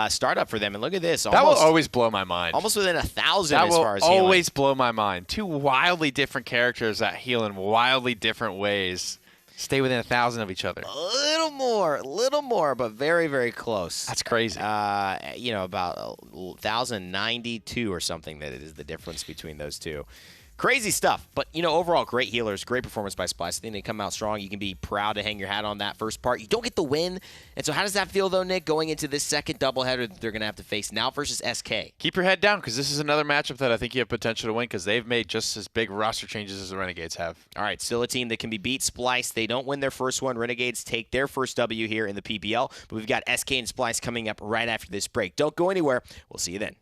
startup for them. And look at this. That will always blow my mind. Almost within 1,000 as far as healing. That will always healing. blow my mind. Two wildly different characters that heal in wildly different ways. Stay within 1,000 of each other. A little more, but very, very close. That's crazy. About 1,092 or something that is the difference between those two. Crazy stuff, but overall great healers, great performance by Splyce. I think they come out strong. You can be proud to hang your hat on that first part. You don't get the win, and so how does that feel though, Nick, going into this second doubleheader that they're going to have to face now versus SK? Keep your head down because this is another matchup that I think you have potential to win because they've made just as big roster changes as the Renegades have. All right, still a team that can be beat. Splyce, they don't win their first one. Renegades take their first W here in the PBL, but we've got SK and Splyce coming up right after this break. Don't go anywhere. We'll see you then.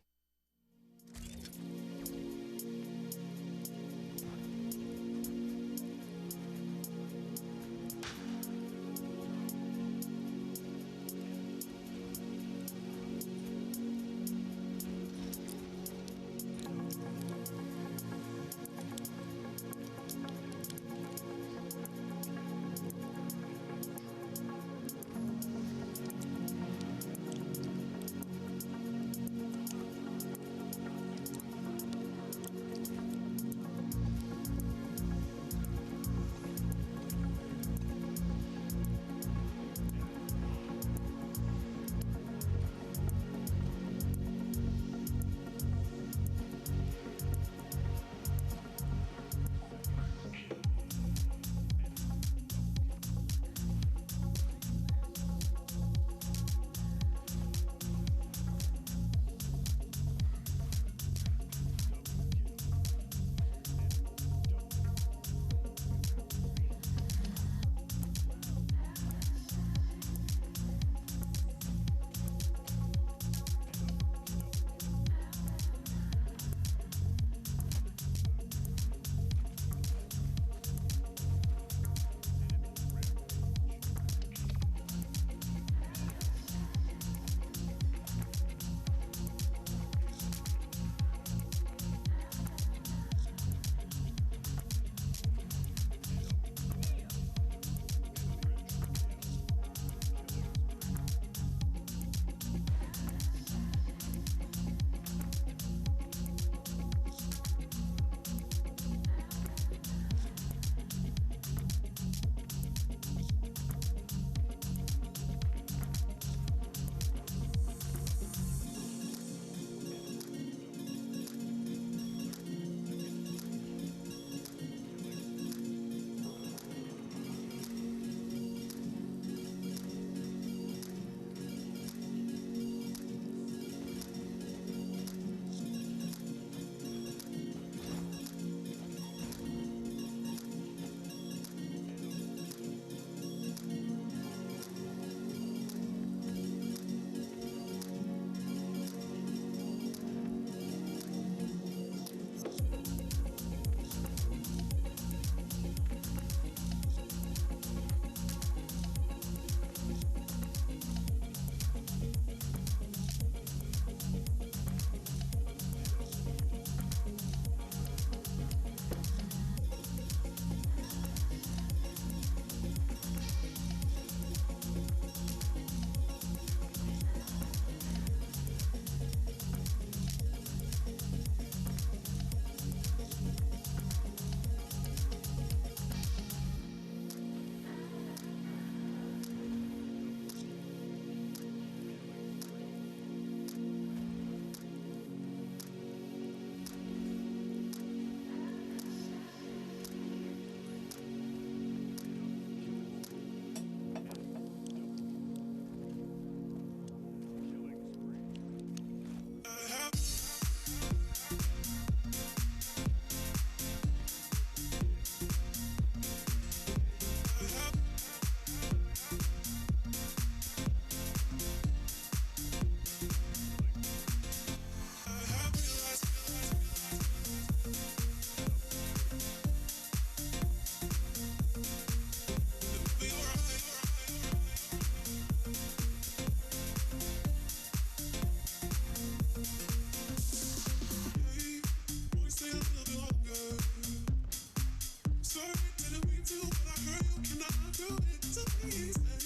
do, but I heard you cannot do it. So easy.